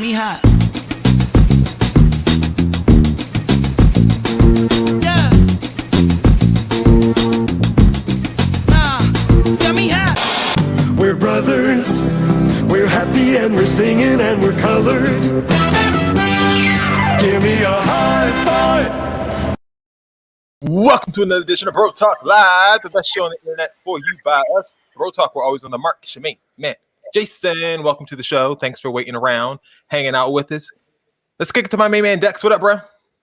me hot. Yeah. Got me hot. We're brothers. We're happy and we're singing and we're colored. Give me a high five. Welcome to another edition of Bro Talk Live, the best show on the internet for you by us. Bro Talk, we're always on the mark. Shemaine, man, Jason, welcome to the show. Thanks for waiting around, hanging out with us. Let's kick it to my main man, Dex. What up, bro?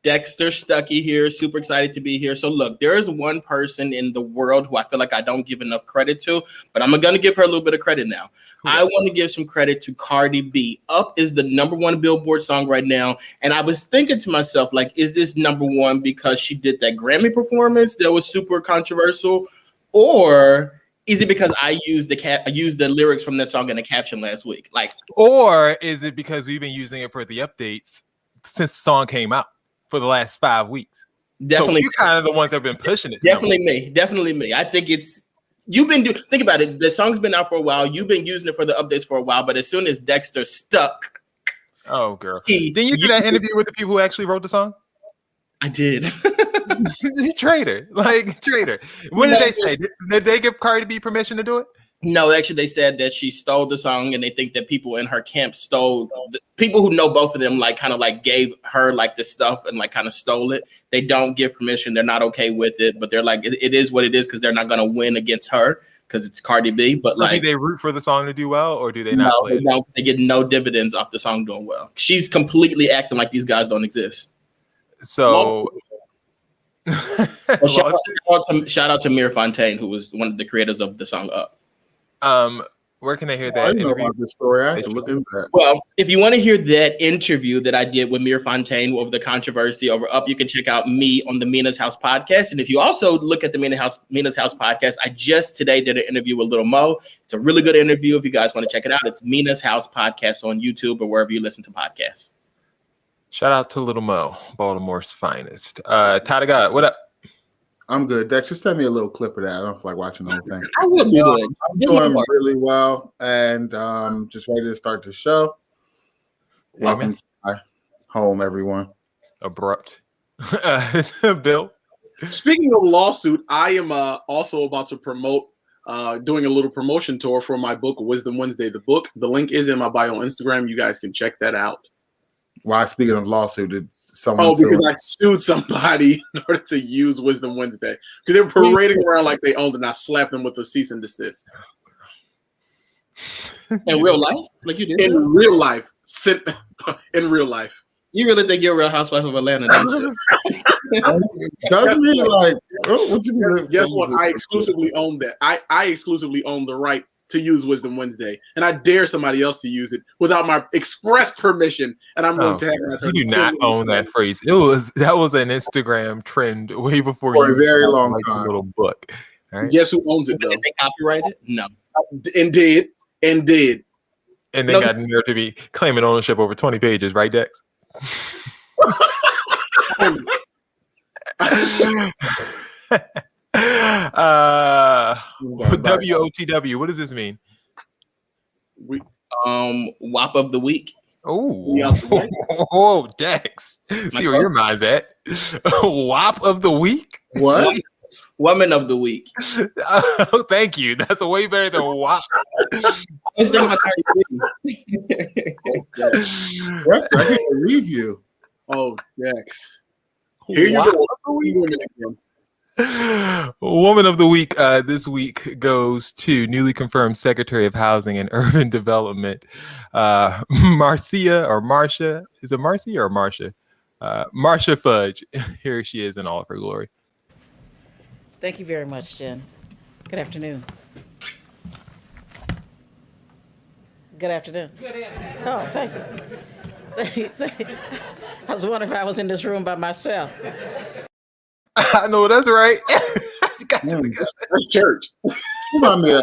Dexter Stuckey here. Super excited to be here. So look, there is one person in the world who I feel like I don't give enough credit to, but I'm going to give her a little bit of credit now. Cool. I want to give some credit to Cardi B. Up is the #1 Billboard song right now. And I was thinking to myself, like, is this #1 because she did that Grammy performance that was super controversial? Or is it because I used the lyrics from that song in the caption last week? Like, or is it because we've been using it for the updates since the song came out? For the last 5 weeks. Definitely. So you're kind of the ones that have been pushing it. Definitely me. I think think about it. The song's been out for a while. You've been using it for the updates for a while, but as soon as Dexter stuck. Oh, girl. Didn't you do that interview with the people who actually wrote the song? I did. Traitor. Like, traitor. What did they say? Did they give Cardi B permission to do it? No, actually, they said that she stole the song, and they think that people in her camp stole. People who know both of them, like, kind of like gave her like the stuff and like kind of stole it. They don't give permission. They're not okay with it, but they're like, it is what it is because they're not going to win against her because it's Cardi B. But like, do they root for the song to do well, or do they not? No, they don't. They get no dividends off the song doing well. She's completely acting like these guys don't exist. So. Shout out to Mir Fontaine, who was one of the creators of the song Up. Where can they hear that? I know about this story. I have to look into that. Well, if you want to hear that interview that I did with Mir Fontaine over the controversy over Up, you can check out me on the Mina's House podcast. And if you also look at the Mina's House podcast, I just today did an interview with Little Mo. It's a really good interview. If you guys want to check it out, it's Mina's House podcast on YouTube or wherever you listen to podcasts. Shout out to Little Mo, Baltimore's finest. Ty the God, what up? I'm good. Dex, just send me a little clip of that. I don't feel like watching the whole thing. I will do it. I'm doing really well and just ready to start the show. Welcome to my home, everyone. Abrupt. Bill? Speaking of lawsuit, I am also about to promote doing a little promotion tour for my book, Wisdom Wednesday, the book. The link is in my bio on Instagram. You guys can check that out. Why, speaking of lawsuit, did because I sued somebody in order to use Wisdom Wednesday because they were parading around like they owned it, and I slapped them with a cease and desist. In real life? Like you did? In real life. In real life. You really think you're a Real Housewife of Atlanta, don't you? Doesn't mean like, what you mean? Guess what? I exclusively own that. I exclusively own the right to use Wisdom Wednesday, and I dare somebody else to use it without my express permission. And I'm going to have my attorney. You do not own that phrase. That was an Instagram trend way before for a very long time. A little book. Right? Guess who owns it though? Did they copyright it? No. And did. And they got nerve to be claiming ownership over 20 pages, right, Dex? WOTW, what does this mean? WAP of the week. Oh, Dex. See where your mind's at. WAP of the week? What? Woman of the week. Oh, thank you. That's way better than WAP. What? I can't believe you. Oh, Dex. Here you go. Woman of the week this week goes to newly confirmed Secretary of Housing and Urban Development, Marcia or Marsha. Is it Marcia or Marsha? Marsha Fudge. Here she is in all of her glory. Thank you very much, Jen. Good afternoon. Good afternoon. Good afternoon. Oh, thank you. I was wondering if I was in this room by myself. I know that's right. That's church. Remind me,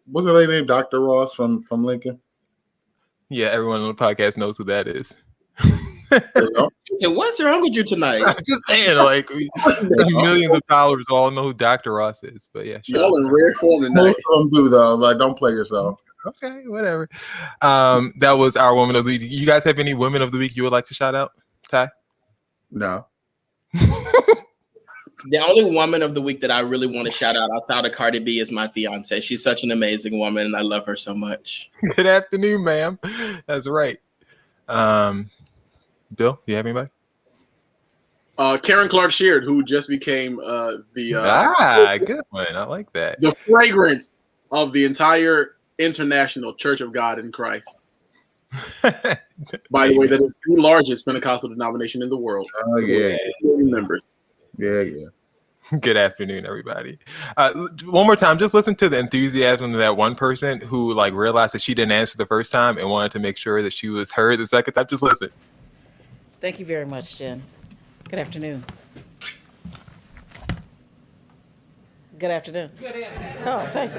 what's the lady named Dr. Ross from Lincoln? Yeah, everyone on the podcast knows who that is. And what's wrong with you tonight? I'm just saying, like, millions of dollars all know who Dr. Ross is. But yeah, y'all in rare form tonight. Most of them do though. Like, don't play yourself. Okay, whatever. That was our woman of the week. You guys have any women of the week you would like to shout out, Ty? No. The only woman of the week that I really want to shout out outside of Cardi B is my fiance. She's such an amazing woman, and I love her so much. Good afternoon, ma'am. That's right. Bill, you have anybody? Karen Clark Sheard, who just became Good one. I like that. the fragrance of the entire International Church of God in Christ. By the way, that is the largest Pentecostal denomination in the world. Oh yeah. 6 million members. Yeah. Good afternoon, everybody. One more time, just listen to the enthusiasm of that one person who like realized that she didn't answer the first time and wanted to make sure that she was heard the second time. Just listen. Thank you very much, Jen. Good afternoon. Good afternoon. Oh, thank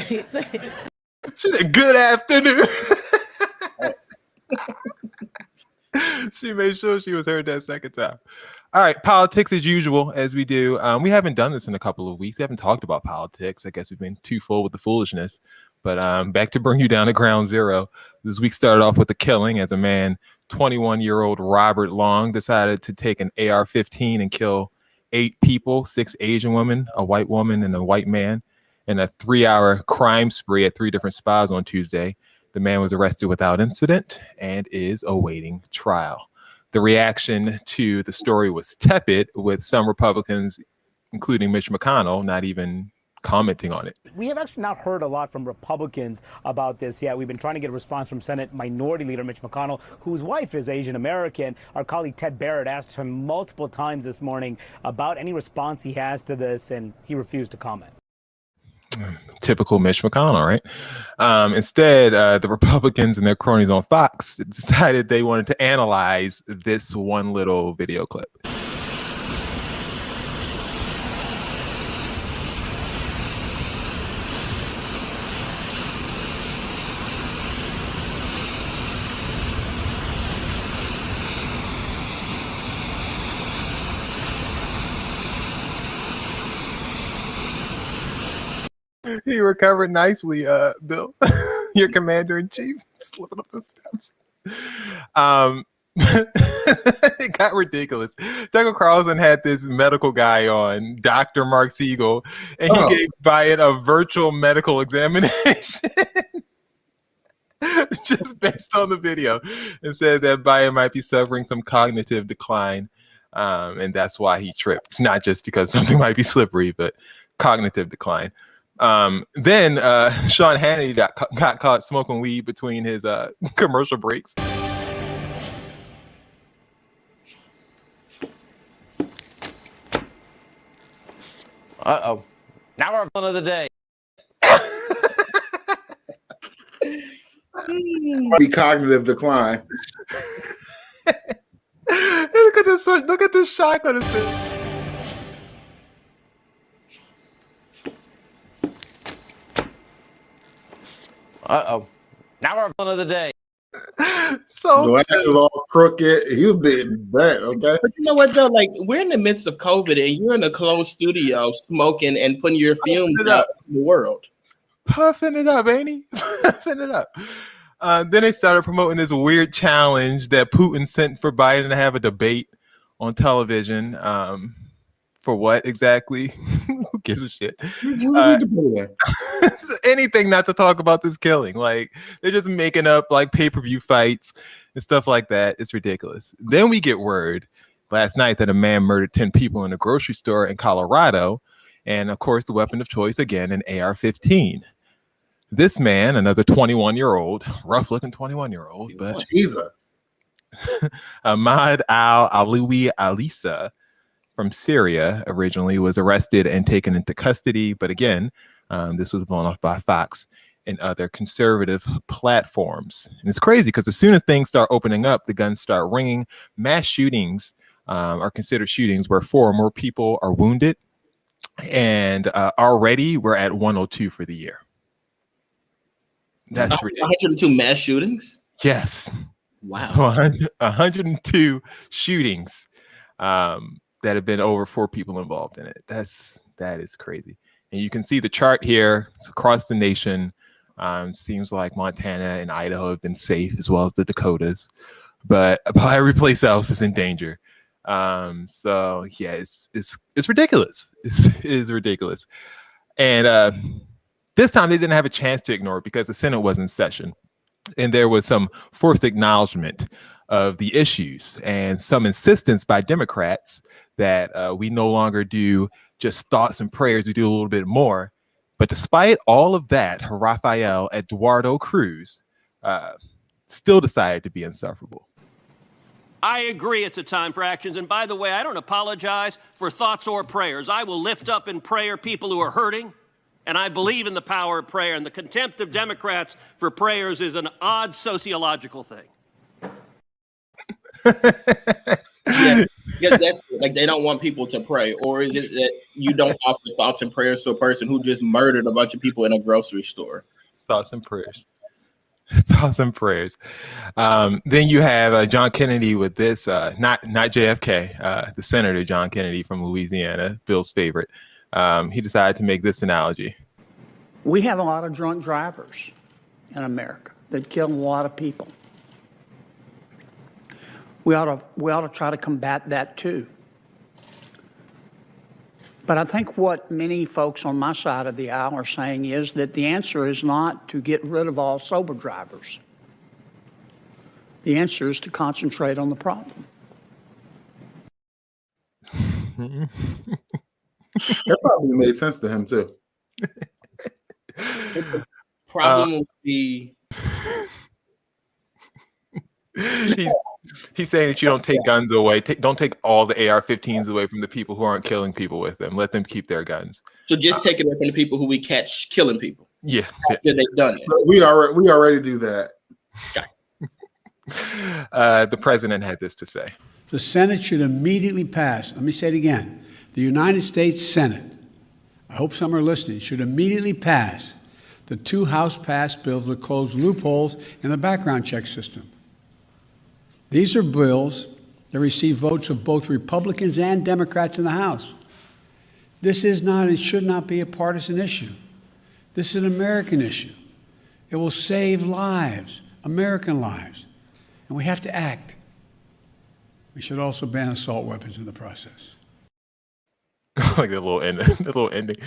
you. She said, "Good afternoon." She made sure she was heard that second time. All right, politics as usual, as we do. We haven't done this in a couple of weeks. We haven't talked about politics. I guess we've been too full with the foolishness. But back to bring you down to ground zero. This week started off with a killing as a man, 21-year-old Robert Long, decided to take an AR-15 and kill 8 people, 6 Asian women, a white woman, and a white man, in a 3-hour crime spree at 3 different spas on Tuesday. The man was arrested without incident and is awaiting trial. The reaction to the story was tepid, with some Republicans, including Mitch McConnell, not even commenting on it. We have actually not heard a lot from Republicans about this yet. We've been trying to get a response from Senate Minority Leader Mitch McConnell, whose wife is Asian American. Our colleague Ted Barrett asked him multiple times this morning about any response he has to this, and he refused to comment. Typical Mitch McConnell, right? Instead, the Republicans and their cronies on Fox decided they wanted to analyze this one little video clip. He recovered nicely, Bill. Your commander-in-chief, slipping up the steps. It got ridiculous. Tucker Carlson had this medical guy on, Dr. Mark Siegel, and he gave Biden a virtual medical examination just based on the video, and said that Biden might be suffering some cognitive decline, and that's why he tripped. It's not just because something might be slippery, but cognitive decline. Then Sean Hannity got caught smoking weed between his commercial breaks. Uh-oh. Now our fun of the day. Be cognitive decline. Look at this shock on his face. Uh-oh. Now our fun of the day. So the ass was all crooked. He was being bad, okay? But you know what, though? Like, we're in the midst of COVID, and you're in a closed studio smoking and putting your fumes out in the world. Puffing it up, ain't he? Puffing it up. Then they started promoting this weird challenge that Putin sent for Biden to have a debate on television. For what exactly? Who gives a shit? Anything not to talk about this killing. Like, they're just making up like pay-per-view fights and stuff like that. It's ridiculous. Then we get word last night that a man murdered 10 people in a grocery store in Colorado. And of course, the weapon of choice, again, an AR-15. This man, another 21-year-old, rough-looking 21-year-old, but Jesus. Ahmad al-Alawi Alisa from Syria originally was arrested and taken into custody. But again, this was blown off by Fox and other conservative platforms. And it's crazy because as soon as things start opening up, the guns start ringing. Mass shootings are considered shootings where 4 or more people are wounded. And already we're at 102 for the year. That's ridiculous. 102 mass shootings? Yes. Wow. So 102 shootings that have been over 4 people involved in it. That is crazy. And you can see the chart here. It's across the nation. Seems like Montana and Idaho have been safe, as well as the Dakotas, but about every place else is in danger. So yeah, it's ridiculous. It is ridiculous. And this time they didn't have a chance to ignore it because the Senate was in session, and there was some forced acknowledgement of the issues and some insistence by Democrats that we no longer do just thoughts and prayers, we do a little bit more. But despite all of that, Rafael Eduardo Cruz still decided to be insufferable. I agree it's a time for actions. And by the way, I don't apologize for thoughts or prayers. I will lift up in prayer people who are hurting, and I believe in the power of prayer. And the contempt of Democrats for prayers is an odd sociological thing. Yeah, because that's like they don't want people to pray, or is it that you don't offer thoughts and prayers to a person who just murdered a bunch of people in a grocery store? Thoughts and prayers. Thoughts and prayers. Then you have John Kennedy with this, not JFK, the Senator John Kennedy from Louisiana, Bill's favorite. He decided to make this analogy. We have a lot of drunk drivers in America that kill a lot of people. We ought to try to combat that too. But I think what many folks on my side of the aisle are saying is that the answer is not to get rid of all sober drivers. The answer is to concentrate on the problem. That probably made sense to him too. The problem would be he's saying that you don't take guns away. Don't take all the AR-15s away from the people who aren't killing people with them. Let them keep their guns. So just take it away from the people who we catch killing people. Yeah, after they've done it. We already do that. Okay. The president had this to say. The Senate should immediately pass. Let me say it again. The United States Senate, I hope some are listening, should immediately pass the 2 House-passed bills that close loopholes in the background check system. These are bills that receive votes of both Republicans and Democrats in the House. This is not and should not be a partisan issue. This is an American issue. It will save lives, American lives, and we have to act. We should also ban assault weapons in the process. Like the little ending.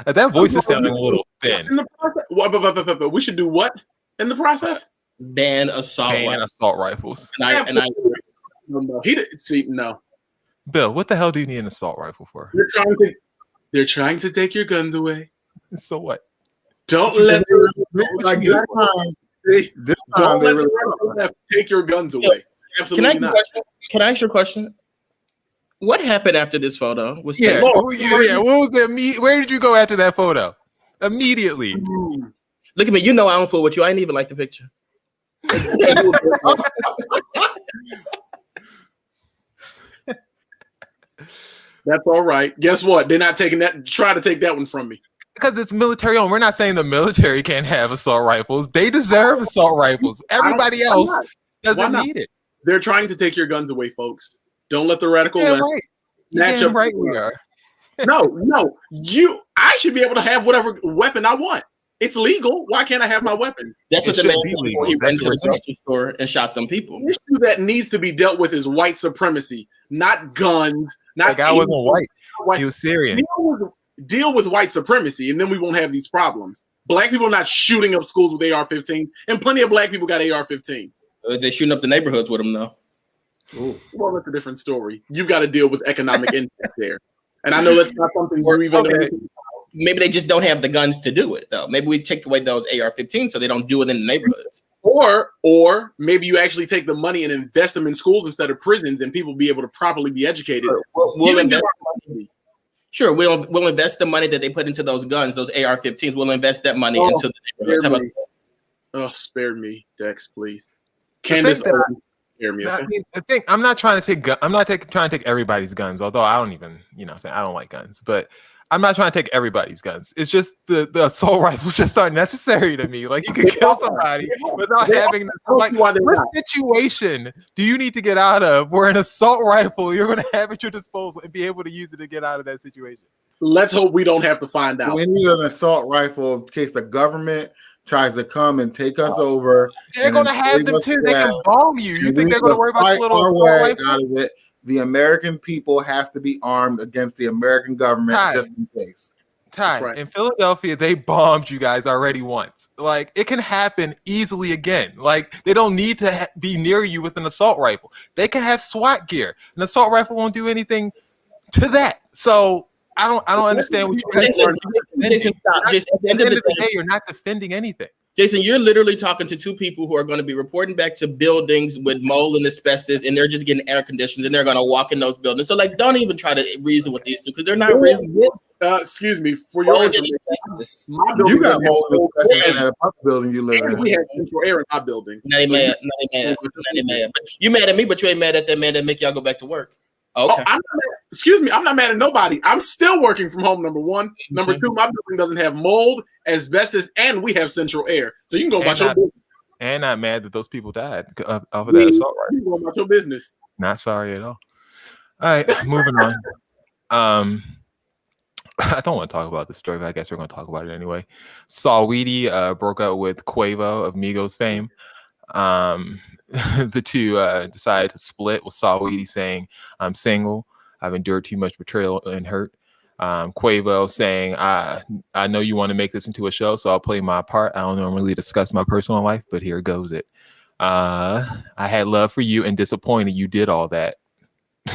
That voice is sounding a little thin. In the process? We should do what in the process? Ban assault rifles. No. He didn't see. No. Bill, what the hell do you need an assault rifle for? They're trying to take your guns away. So what? Don't let them take your guns away. Absolutely not. Can I ask you a question? What happened after this photo? What was the where did you go after that photo? Immediately. Look at me. You know I don't fool with you. I ain't even like the picture. That's all right. Guess what? They're not taking that. Try to take that one from me. Because it's military owned. We're not saying the military can't have assault rifles. They deserve assault rifles. Everybody else doesn't need it. They're trying to take your guns away, folks. Don't let the radical left match up. Right, we are. No. I should be able to have whatever weapon I want. It's legal. Why can't I have my weapons? That's what the man said before he went to the grocery store and shot them people. The issue that needs to be dealt with is white supremacy, not guns. That guy wasn't white. He was Syrian. Deal with white supremacy, and then we won't have these problems. Black people are not shooting up schools with AR-15s, and plenty of black people got AR-15s. They're shooting up the neighborhoods with them, though. Ooh. Well, that's a different story. You've got to deal with economic impact there. And I know that's not something you even... Maybe they just don't have the guns to do it, though. Maybe we take away those AR-15s so they don't do it in the neighborhoods. Or maybe you actually take the money and invest them in schools instead of prisons, and people be able to properly be educated. We'll invest money. Sure, we'll invest the money that they put into those guns, those AR-15s. We'll invest that money into the neighborhoods. Spare me, Dex, please. Candace, spare me. Okay? I'm not trying to take everybody's guns, although I don't even, I don't like guns, but I'm not trying to take everybody's guns. It's just the assault rifles just aren't necessary to me. Like, you can kill somebody without having what situation do you need to get out of where an assault rifle you're going to have at your disposal and be able to use it to get out of that situation? Let's hope we don't have to find out. We need an assault rifle in case the government tries to come and take us over, they're going to have them too. They can bomb you. You think they're going to worry about the little way out of it? The American people have to be armed against the American government just in case. Right. In Philadelphia, they bombed you guys already once. Like, it can happen easily again. Like, they don't need to be near you with an assault rifle. They can have SWAT gear. An assault rifle won't do anything to that. So I don't understand what you guys are. Jason, stop. Jason, at the end of the day, you're not defending anything. Jason, you're literally talking to two people who are going to be reporting back to buildings with mold and asbestos, and they're just getting air conditions, and they're going to walk in those buildings. So, like, don't even try to reason with these two because they're not reasonable. Excuse me, for your information, you got mold in a building you live in. We have central air in our building. Not mad. You mad at me, but you ain't mad at that man that make y'all go back to work. Okay. Excuse me, I'm not mad at nobody. I'm still working from home, number one. Number two, my building doesn't have mold, asbestos, and we have central air. So you can go about your business. And not mad that those people died of that assault rifle. You can go about your business. Not sorry at all. All right, moving on. I don't want to talk about this story, but I guess we're going to talk about it anyway. Saweetie broke up with Quavo of Migos fame. The two decided to split, with Saweetie saying, "I'm single. I've endured too much betrayal and hurt." Quavo saying, I know you want to make this into a show, so I'll play my part. I don't normally discuss my personal life, but here goes it. I had love for you and disappointed you did all that.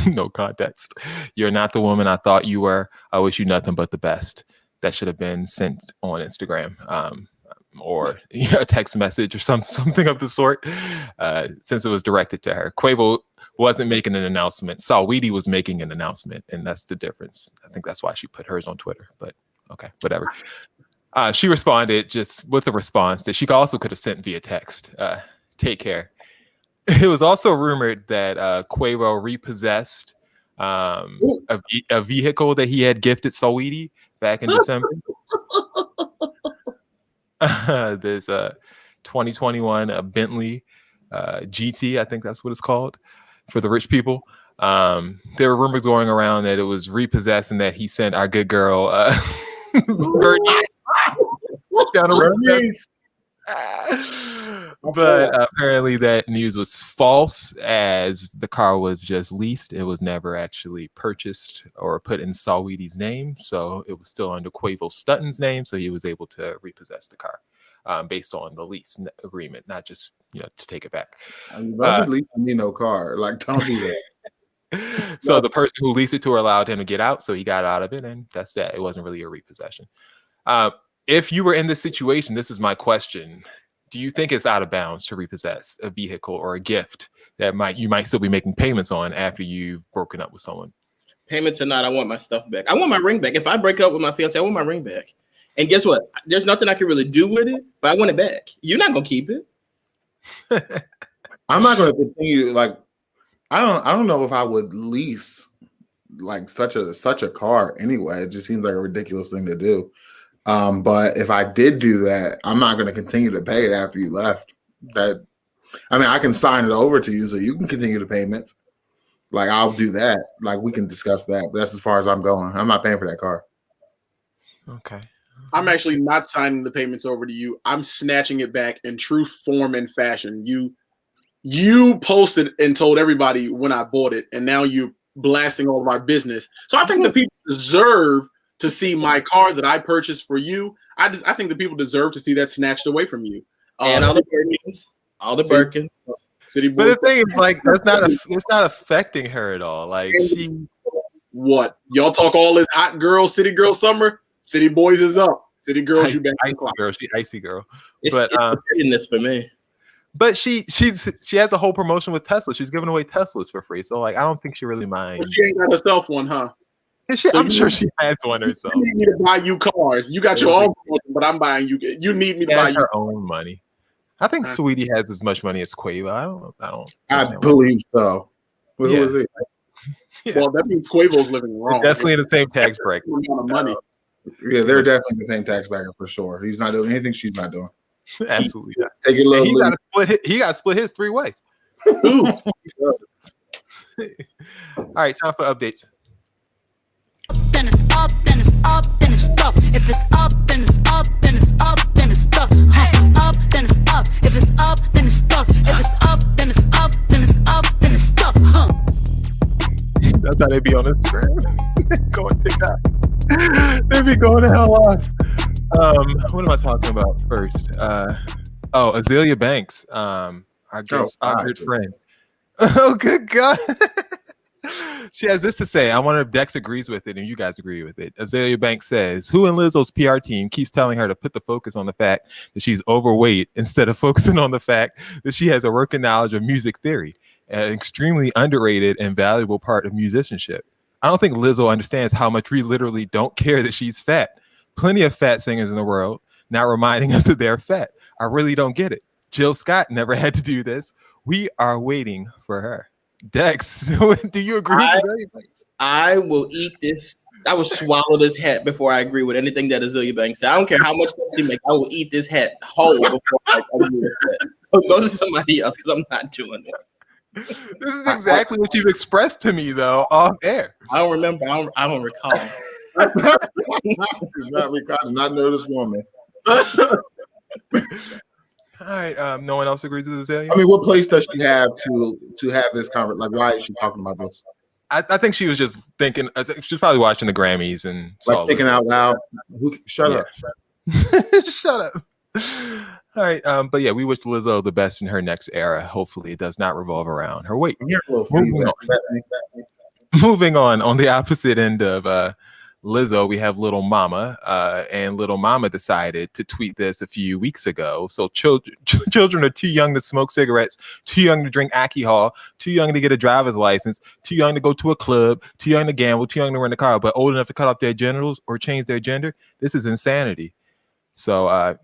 No context. You're not the woman I thought you were. I wish you nothing but the best. That should have been sent on Instagram. Or a text message or something of the sort, since it was directed to her. Quavo wasn't making an announcement. Saweetie was making an announcement, and that's the difference. I think that's why she put hers on Twitter, but okay, whatever. She responded just with a response that she also could have sent via text. Take care. It was also rumored that Quavo repossessed a vehicle that he had gifted Saweetie back in December. There's a 2021 Bentley GT, I think that's what it's called, for the rich people. There were rumors going around that it was repossessed and that he sent our good girl Bernice. But apparently that news was false, as the car was just leased. It was never actually purchased or put in Saweetie's name, so it was still under Quavo Stutton's name, so he was able to repossess the car based on the lease agreement, not just to take it back. You don't lease me no car, like, don't do that. So the person who leased it to her allowed him to get out, so he got out of it, and that's that. It wasn't really a repossession. If you were in this situation, this is my question. Do you think it's out of bounds to repossess a vehicle or a gift that you might still be making payments on after you've broken up with someone? Payments or not, I want my stuff back. I want my ring back. If I break up with my fiance, I want my ring back. And guess what? There's nothing I can really do with it, but I want it back. You're not gonna keep it. I'm not gonna continue. Like, I don't know if I would lease like such a car anyway. It just seems like a ridiculous thing to do. But if I did do that, I'm not going to continue to pay it after you left. I can sign it over to you so you can continue the payments. Like, I'll do that. Like, we can discuss that. But that's as far as I'm going. I'm not paying for that car. Okay. I'm actually not signing the payments over to you. I'm snatching it back in true form and fashion. You posted and told everybody when I bought it, and now you're blasting all of our business. So I think the people deserve to see my car that I purchased for you. I think the people deserve to see that snatched away from you. And all the Birkins, City Boy. But the thing is, like, it's not affecting her at all. Like, what? Y'all talk all this hot girl, city girl summer. City Boys is up. City girls, you back. Icy girl. It's this for me. But she has a whole promotion with Tesla. She's giving away Teslas for free. So, like, I don't think she really minds. But she ain't got herself one, huh? I'm sure she has one herself. You need me to buy you cars. You got your own, but I'm buying you. You need me to buy you her own money. I think Saweetie has as much money as Quavo. I believe so. Who is it? Yeah. Well, that means Quavo's living wrong. Definitely in the same tax bracket. Money. Yeah, they're definitely in the same tax bracket for sure. He's not doing anything she's not doing. Absolutely not. Take it low. He got to split his 3 ways. All right, time for updates. Then it's up, then it's up, then it's stuff. If it's up, then it's up, then it's up, then it's stuff. That's how they be on Instagram. Going TikTok. They be going the hell off. What am I talking about first? Azalea Banks. Our good friend. Oh, good God. She has this to say. I wonder if Dex agrees with it and you guys agree with it. Azalea Banks says, who in Lizzo's PR team keeps telling her to put the focus on the fact that she's overweight instead of focusing on the fact that she has a working knowledge of music theory, an extremely underrated and valuable part of musicianship? I don't think Lizzo understands how much we literally don't care that she's fat. Plenty of fat singers in the world, now reminding us that they're fat. I really don't get it. Jill Scott never had to do this. We are waiting for her. Dex, do you agree with Azalea Banks? I will eat this. I will swallow this hat before I agree with anything that Azalea Banks said. I don't care how much sense she makes. I will eat this hat whole before I agree with that. So go to somebody else because I'm not doing it. This is exactly what you've expressed to me, though, off air. I don't remember. I don't recall. Not know this woman. All right. No one else agrees with Azalea? I mean, what place does she have to have this conversation? Like, why is she talking about this? I think she was just thinking. She's probably watching the Grammys and like thinking out loud. Shut up. Shut up. All right. But yeah, we wish Lizzo the best in her next era. Hopefully, it does not revolve around her weight. Moving on the opposite end of Lizzo, we have Little Mama, and Little Mama decided to tweet this a few weeks ago. So children are too young to smoke cigarettes, too young to drink alcohol, too young to get a driver's license, too young to go to a club, too young to gamble, too young to rent a car, but old enough to cut off their genitals or change their gender. This is insanity. So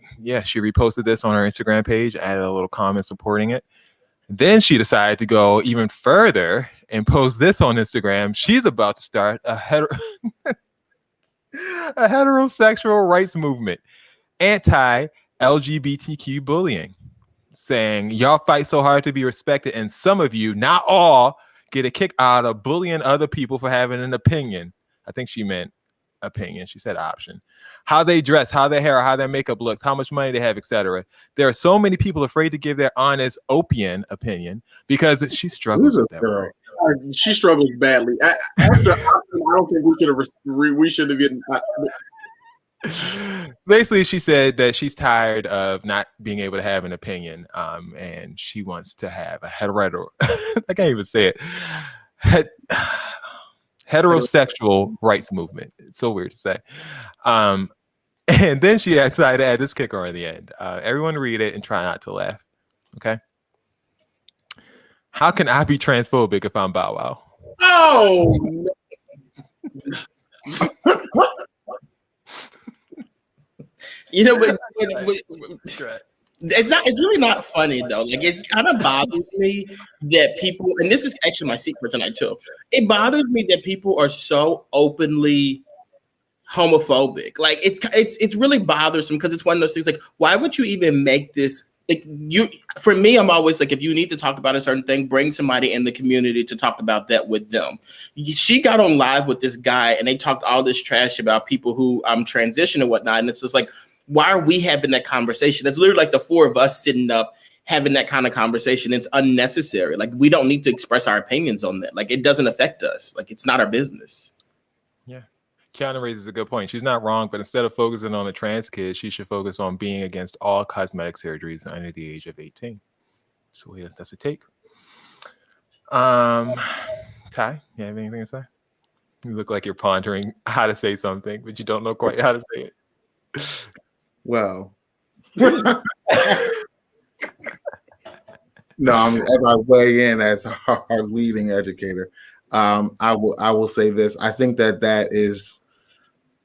she reposted this on her Instagram page, added a little comment supporting it. Then she decided to go even further and post this on Instagram. She's about to start a heterosexual rights movement, anti-LGBTQ bullying, saying y'all fight so hard to be respected, and some of you, not all, get a kick out of bullying other people for having an opinion. I think she meant opinion. She said option. How they dress, how their hair, how their makeup looks, how much money they have, etc. There are so many people afraid to give their honest opinion because she struggles with that word. She struggles badly. After option, I don't think we should have gotten. Basically, she said that she's tired of not being able to have an opinion, and she wants to have a I can't even say it. Heterosexual rights movement. It's so weird to say. And then she decided to add this kicker at the end. Everyone read it and try not to laugh. Okay. How can I be transphobic if I'm Bow Wow? Oh. But it's really not funny though. Like, it kind of bothers me that people, and this is actually my secret tonight too. It bothers me that people are so openly homophobic. Like, it's really bothersome because it's one of those things. Like, why would you even make this? Like, for me, I'm always like, if you need to talk about a certain thing, bring somebody in the community to talk about that with them. She got on live with this guy and they talked all this trash about people who transition and whatnot. And it's just like, why are we having that conversation? It's literally like the four of us sitting up having that kind of conversation. It's unnecessary. Like, we don't need to express our opinions on that. Like, it doesn't affect us. Like, it's not our business. Yeah. Kiana raises a good point. She's not wrong, but instead of focusing on the trans kids, she should focus on being against all cosmetic surgeries under the age of 18. So yeah, that's a take. Ty, you have anything to say? You look like you're pondering how to say something, but you don't know quite how to say it. Well, no, as I weigh in as our leading educator, I will say this. I think that is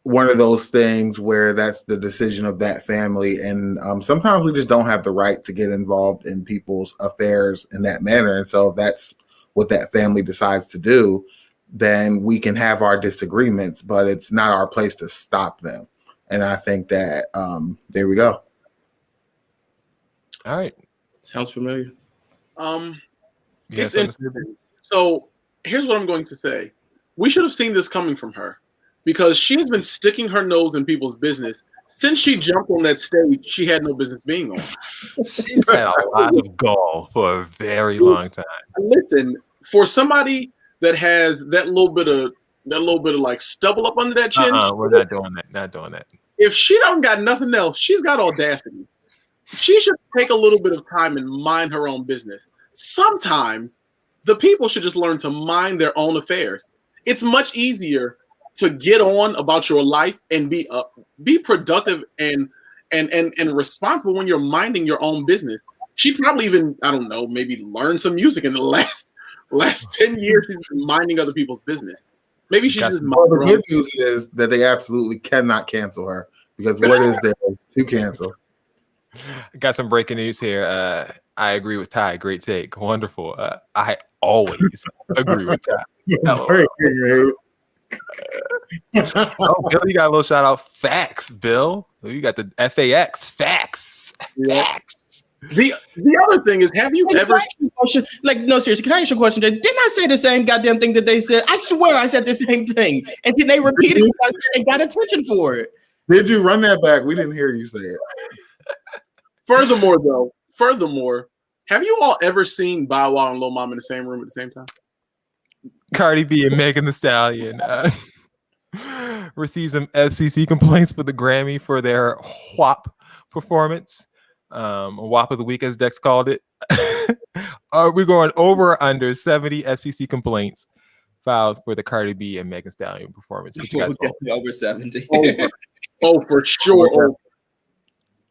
one of those things where that's the decision of that family, and sometimes we just don't have the right to get involved in people's affairs in that manner. And so if that's what that family decides to do, then we can have our disagreements, but it's not our place to stop them. And I think that there we go. All right. Sounds familiar. It's interesting. So here's what I'm going to say. We should have seen this coming from her because she has been sticking her nose in people's business since she jumped on that stage. She had no business being on. She's had a lot of gall for a very long time. Listen, for somebody that has that little bit of like stubble up under that chin. We're not doing that. Not doing that. If she don't got nothing else, she's got audacity. She should take a little bit of time and mind her own business. Sometimes the people should just learn to mind their own affairs. It's much easier to get on about your life and be productive and responsible when you're minding your own business. She probably even, I don't know, maybe learned some music in the last 10 years. She's been minding other people's business. Maybe she's just minding the good news is that they absolutely cannot cancel her, because what is there to cancel? Got some breaking news here. I agree with Ty. Great take. Wonderful. I always agree with Ty. Breaking news. Oh, Bill, you got a little shout out. Facts, Bill. You got the FAX. Facts. Yeah. Facts. The other thing is, have you ever like, no, seriously, can I ask you a question? Didn't I say the same goddamn thing that they said? I swear I said the same thing, and then they repeated what I said and got attention for it. Did you run that back? We didn't hear you say it. Furthermore, have you all ever seen Bow Wow and Lil Mama in the same room at the same time? Cardi B and Megan Thee Stallion received some FCC complaints for the Grammy for their WAP performance. WAP of the week, as Dex called it. We're going over or under 70 FCC complaints filed for the Cardi B and Megan Thee Stallion performance. Over 70. Oh, for sure.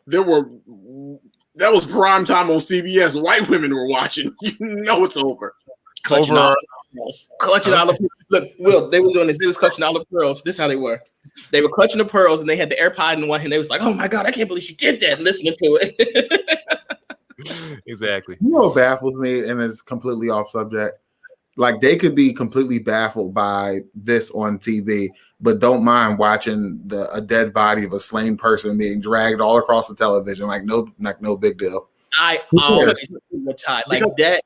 That was prime time on CBS. White women were watching. You know it's over. Clutching all the look, Will, they were doing this. They was clutching all the pearls. This is how they were. They were clutching the pearls, and they had the AirPod in one hand. They was like, "Oh my god, I can't believe she did that!" Listening to it. Exactly. You know what baffles me, and it's completely off subject. Like, they could be completely baffled by this on TV, but don't mind watching a dead body of a slain person being dragged all across the television. Like no big deal. I always like that.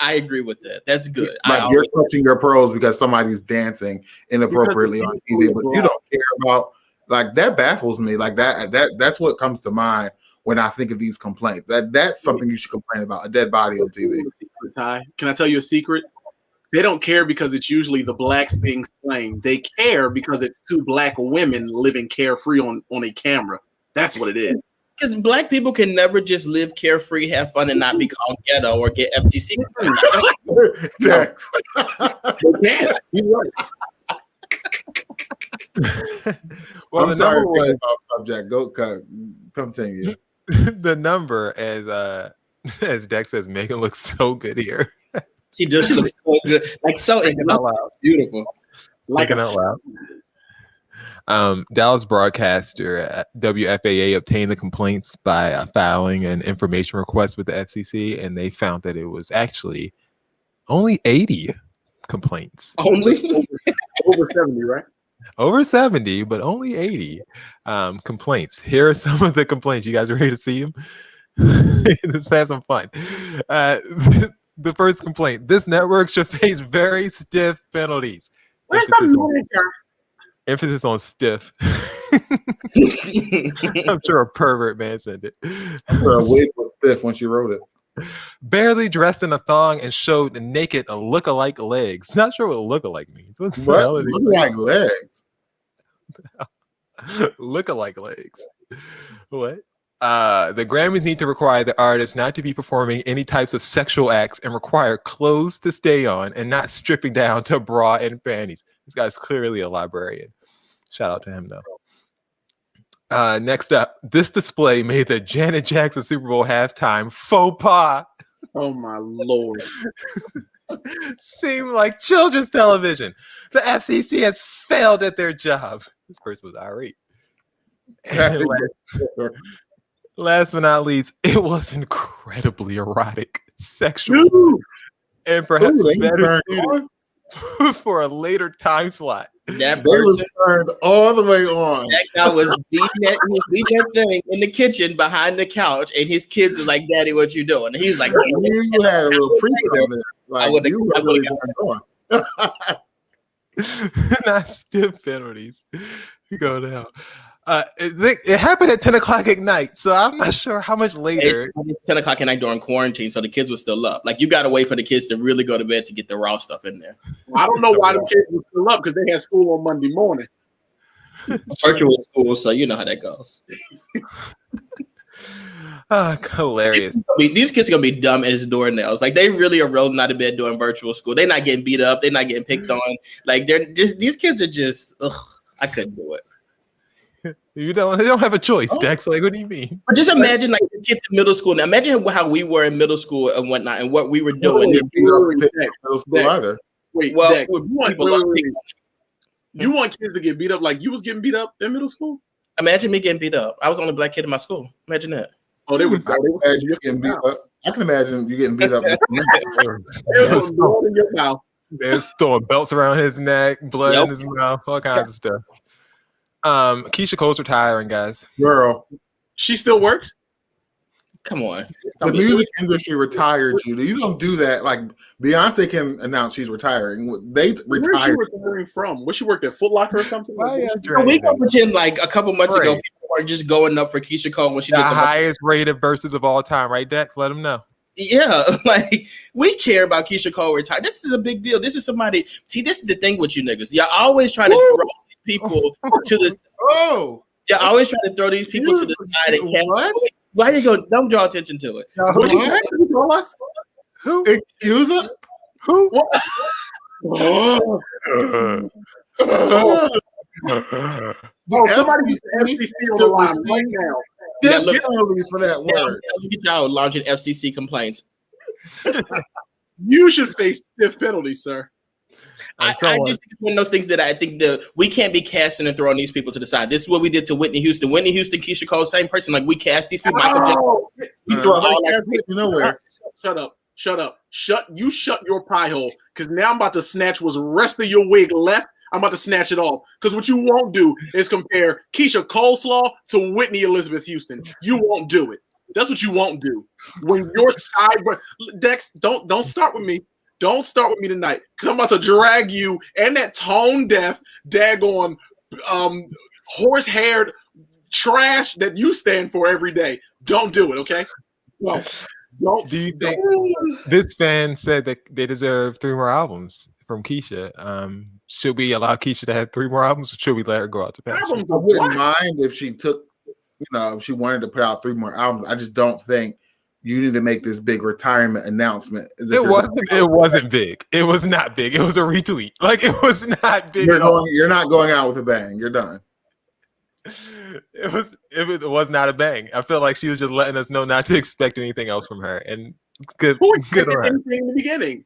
I agree with that. That's good. Like, you're clutching your pearls because somebody's dancing inappropriately on TV, but you don't care about, like, that baffles me. Like that's what comes to mind when I think of these complaints. That's something you should complain about, a dead body on TV. Can I tell you a secret? They don't care because it's usually the blacks being slain. They care because it's two black women living carefree on a camera. That's what it is. Because black people can never just live carefree, have fun, and not be called ghetto or get FCC. They can't. He's right. Well, I'm the sorry, number was off subject. Go continue. the number, as Dex says, Megan looks so good here. She does. She looks so good, like so beautiful, like out loud. Dallas broadcaster WFAA obtained the complaints by filing an information request with the FCC, and they found that it was actually only 80 complaints. Only over 70, right? Over 70, but only 80 complaints. Here are some of the complaints. You guys ready to see them? Let's have some fun. The first complaint: this network should face very stiff penalties. Where's the manager? Emphasis on stiff. I'm sure a pervert man sent it. Her wig was stiff when she wrote it. Barely dressed in a thong and showed naked look-alike legs. Not sure what look-alike means. What the hell is it? Look-alike legs. Look-alike legs. What? The Grammys need to require the artist not to be performing any types of sexual acts and require clothes to stay on and not stripping down to bra and panties. This guy's clearly a librarian. Shout out to him, though. Next up, this display made the Janet Jackson Super Bowl halftime faux pas. Oh, my Lord. Seem like children's television. The FCC has failed at their job. This person was irate. Last but not least, it was incredibly erotic, sexual, and perhaps better suited for a later time slot. That person turned all the way on. That guy was beating that thing in the kitchen behind the couch, and his kids was like, "Daddy, what you doing?" And he's like, "You had a little prequel of it. Like, you were really turned on." Not stiff penalties. You go now. It happened at 10 o'clock at night, so I'm not sure how much later. It's 10 o'clock at night during quarantine, so the kids were still up. Like, you got to wait for the kids to really go to bed to get the raw stuff in there. I don't know why the kids were still up because they had school on Monday morning. Virtual school, so you know how that goes. Hilarious. These kids are gonna be dumb as doornails. Like, they really are rolling out of bed doing virtual school. They're not getting beat up. They're not getting picked on. Like, they're just, these kids are just, I couldn't do it. They don't have a choice, Dex. Like, what do you mean? But just imagine, like, the kids in middle school. Now, imagine how we were in middle school and whatnot, and what we were doing. You want kids to get beat up like you was getting beat up in middle school? Imagine me getting beat up. I was the only black kid in my school. Imagine that. Oh, they were. I can imagine you getting beat up. They're throwing belts around his neck, blood in his mouth, all kinds of stuff. Keisha Cole's retiring, guys. Girl, she still works. Come on. The music industry retired you. You don't do that. Like, Beyonce can announce she's retiring. They retired. Where's she retiring from? Was she worked at Foot Locker or something? We can pretend like a couple months ago people were just going up for Keisha Cole when she did the highest rated verses of all time, right, Dex? Let them know. Yeah, like, we care about Keisha Cole retired. This is a big deal. This is somebody. See, this is the thing with you niggas. Y'all always try to throw these people to the. Oh, y'all always try to throw these people to the side and cast. Why you go? Don't draw attention to it. What you call us? Who? Excuse us? Who? Somebody gets FCC on the line right now. Get for that word. Look at y'all launching FCC complaints. You should face stiff penalties, sir. I just think it's one of those things that I think we can't be casting and throwing these people to the side. This is what we did to Whitney Houston. Whitney Houston, Keisha Cole, same person. Like, we cast these people. Michael Jackson. We throw all that nowhere. Shut up. Shut your pie hole. Because now I'm about to snatch what's rest of your wig left. I'm about to snatch it off. Because what you won't do is compare Keisha Coleslaw to Whitney Elizabeth Houston. You won't do it. That's what you won't do. When your side, Dex, don't start with me. Don't start with me tonight, because I'm about to drag you and that tone-deaf, daggone, horse-haired trash that you stand for every day. Don't do it, okay? No. Don't. Do you think this fan said that they deserve 3 more albums from Keisha? Should we allow Keisha to have 3 more albums, or should we let her go out to pasture? I wouldn't mind if she took, if she wanted to put out 3 more albums. I just don't think you need to make this big retirement announcement. It wasn't big. It was not big. It was a retweet. Like, it was not big. You're not going out with a bang. You're done. It was not a bang. I feel like she was just letting us know not to expect anything else from her. And good on her. Anything in the beginning.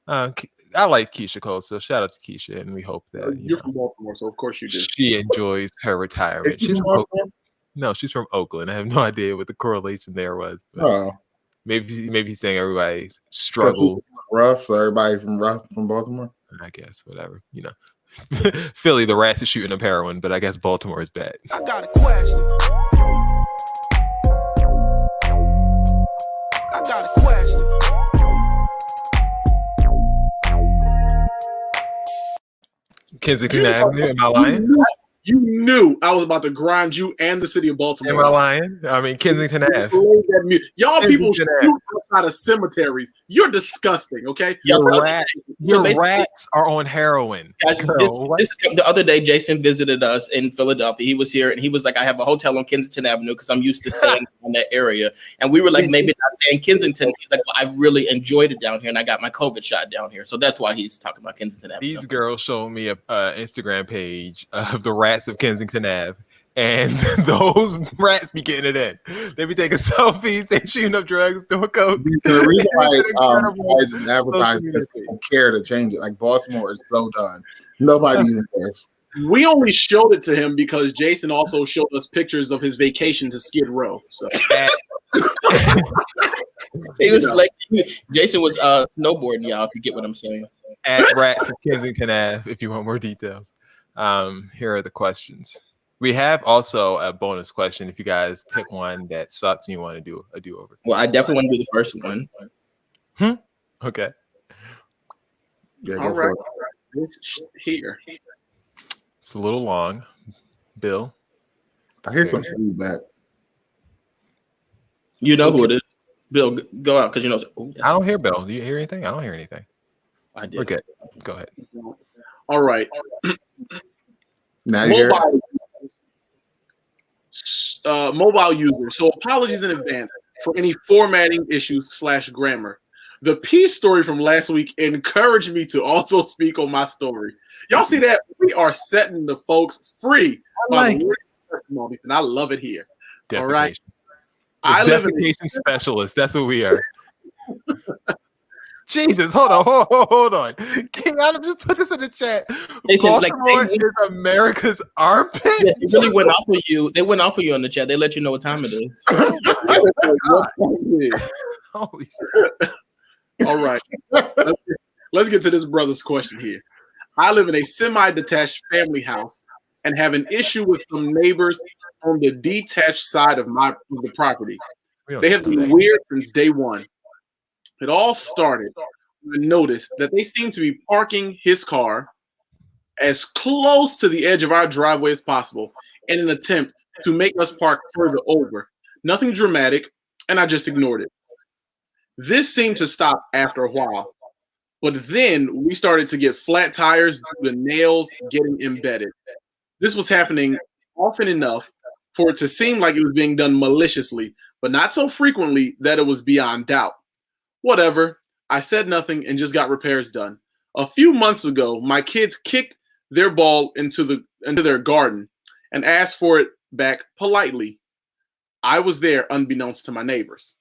I like Keisha Cole, so shout out to Keisha, and we hope that you're from Baltimore, so of course you do. She enjoys her retirement. She's from Oakland. No, she's from Oakland. I have no idea what the correlation there was. Maybe he's saying everybody struggle. Rough, so everybody from Baltimore. I guess whatever. Philly, the rats are shooting up heroin, but I guess Baltimore is bad. I got a question. Kensington Avenue, am I lying? You knew I was about to grind you and the city of Baltimore. Am I lying? I mean, Kensington Ave. Y'all people shoot outside of cemeteries. You're disgusting, okay? Your rats are on heroin. Guys, the other day, Jason visited us in Philadelphia. He was here, and he was like, I have a hotel on Kensington Avenue because I'm used to staying in that area. And we were like, maybe not stay in Kensington. He's like, well, I really enjoyed it down here, and I got my COVID shot down here. So that's why he's talking about Kensington Avenue. These girls showed me a Instagram page of the rats of Kensington Ave, and those rats be getting it in. They be taking selfies, they shooting up drugs, doing coke. The reason why advertising people care to change it. Like, Baltimore is so done. Nobody even cares. We only showed it to him because Jason also showed us pictures of his vacation to Skid Row. So he was like, Jason was snowboarding, y'all, if you get what I'm saying. At Rats of Kensington Ave, if you want more details. Here are the questions. We have also a bonus question if you guys pick one that sucks and you want to do a do-over. Well, I definitely want to do the first one. Okay. Yeah, all right. Here. It's a little long. Bill? I hear some feedback. You know who it is. Bill, go out because you know. I don't hear Bill. Do you hear anything? I don't hear anything. I did. We're good. Go ahead. All right. Now you hear mobile users. So apologies in advance for any formatting issues / grammar. The P story from last week encouraged me to also speak on my story. Y'all see that? We are setting the folks free by the testimonies, and I love it here. All right. I live in a specialist. That's what we are. Jesus, hold on. King Adam just put this in the chat. Baltimore is America's armpit. Yeah, they really went off of you. They went off of you in the chat. They let you know what time it is. Holy shit. All right. Let's get to this brother's question here. I live in a semi-detached family house and have an issue with some neighbors on the detached side of the property. They have been weird since day one. It all started when I noticed that they seem to be parking his car as close to the edge of our driveway as possible in an attempt to make us park further over. Nothing dramatic, and I just ignored it. This seemed to stop after a while, but then we started to get flat tires, the nails getting embedded. This was happening often enough for it to seem like it was being done maliciously, but not so frequently that it was beyond doubt. Whatever. I said nothing and just got repairs done. A few months ago, my kids kicked their ball into their garden and asked for it back politely. I was there unbeknownst to my neighbors.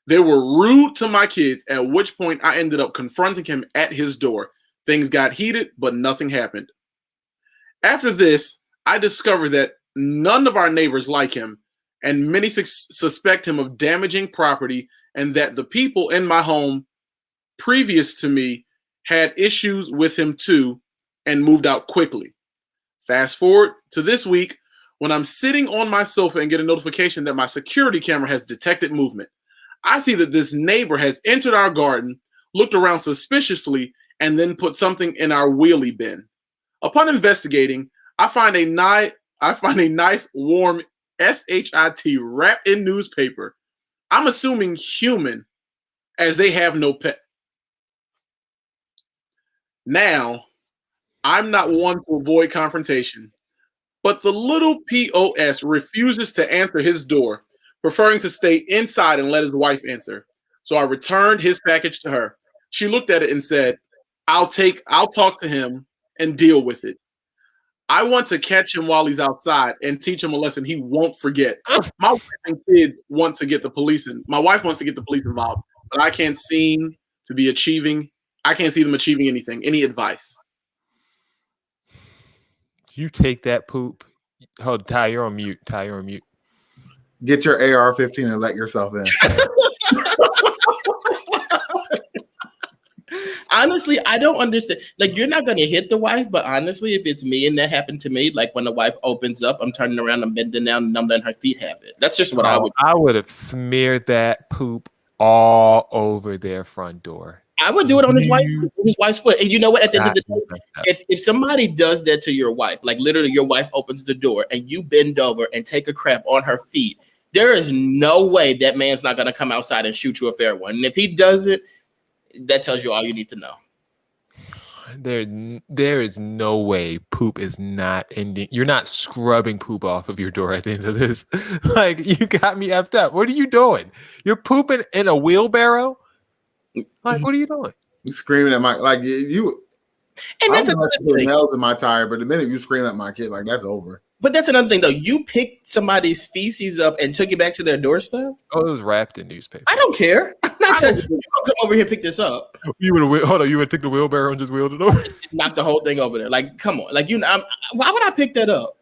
They were rude to my kids, at which point I ended up confronting him at his door. Things got heated, but nothing happened. After this, I discovered that none of our neighbors like him, and many suspect him of damaging property, and that the people in my home previous to me had issues with him too and moved out quickly. Fast forward to this week when I'm sitting on my sofa and get a notification that my security camera has detected movement. I see that this neighbor has entered our garden, looked around suspiciously, and then put something in our wheelie bin. Upon investigating, I find a nice warm SHIT wrapped in newspaper. I'm assuming human, as they have no pet. Now, I'm not one to avoid confrontation, but the little POS refuses to answer his door, preferring to stay inside and let his wife answer. So I returned his package to her. She looked at it and said, I'll talk to him and deal with it. I want to catch him while he's outside and teach him a lesson he won't forget. My wife and kids want to get the police in. My wife wants to get the police involved, but I can't see them achieving anything. Any advice? You take that poop. Hold, Ty, you're on mute. Get your AR-15 and let yourself in. Honestly, I don't understand. Like, you're not gonna hit the wife, but honestly, if it's me and that happened to me, like when the wife opens up, I'm turning around, I'm bending down, and I'm letting her feet have it. That's just what I would. I would have smeared that poop all over their front door. I would do it on his wife's foot. And you know what? At the end of the day, if somebody does that to your wife, like literally your wife opens the door and you bend over and take a crap on her feet, there is no way that man's not gonna come outside and shoot you a fair one. And if he does it, that tells you all you need to know. There is no way poop is not ending. You're not scrubbing poop off of your door at the end of this. Like, you got me effed up. What are you doing? You're pooping in a wheelbarrow? Like, what are you doing? You screaming at you. And that's another thing. Nails in my tire, but the minute you scream at my kid, like, that's over. But that's another thing, though. You picked somebody's feces up and took it back to their doorstep. Oh, it was wrapped in newspaper. I don't care. I'm not telling you. You come over here and pick this up. You would take the wheelbarrow and just wheeled it over. Knock the whole thing over there. Like, come on. Like, why would I pick that up?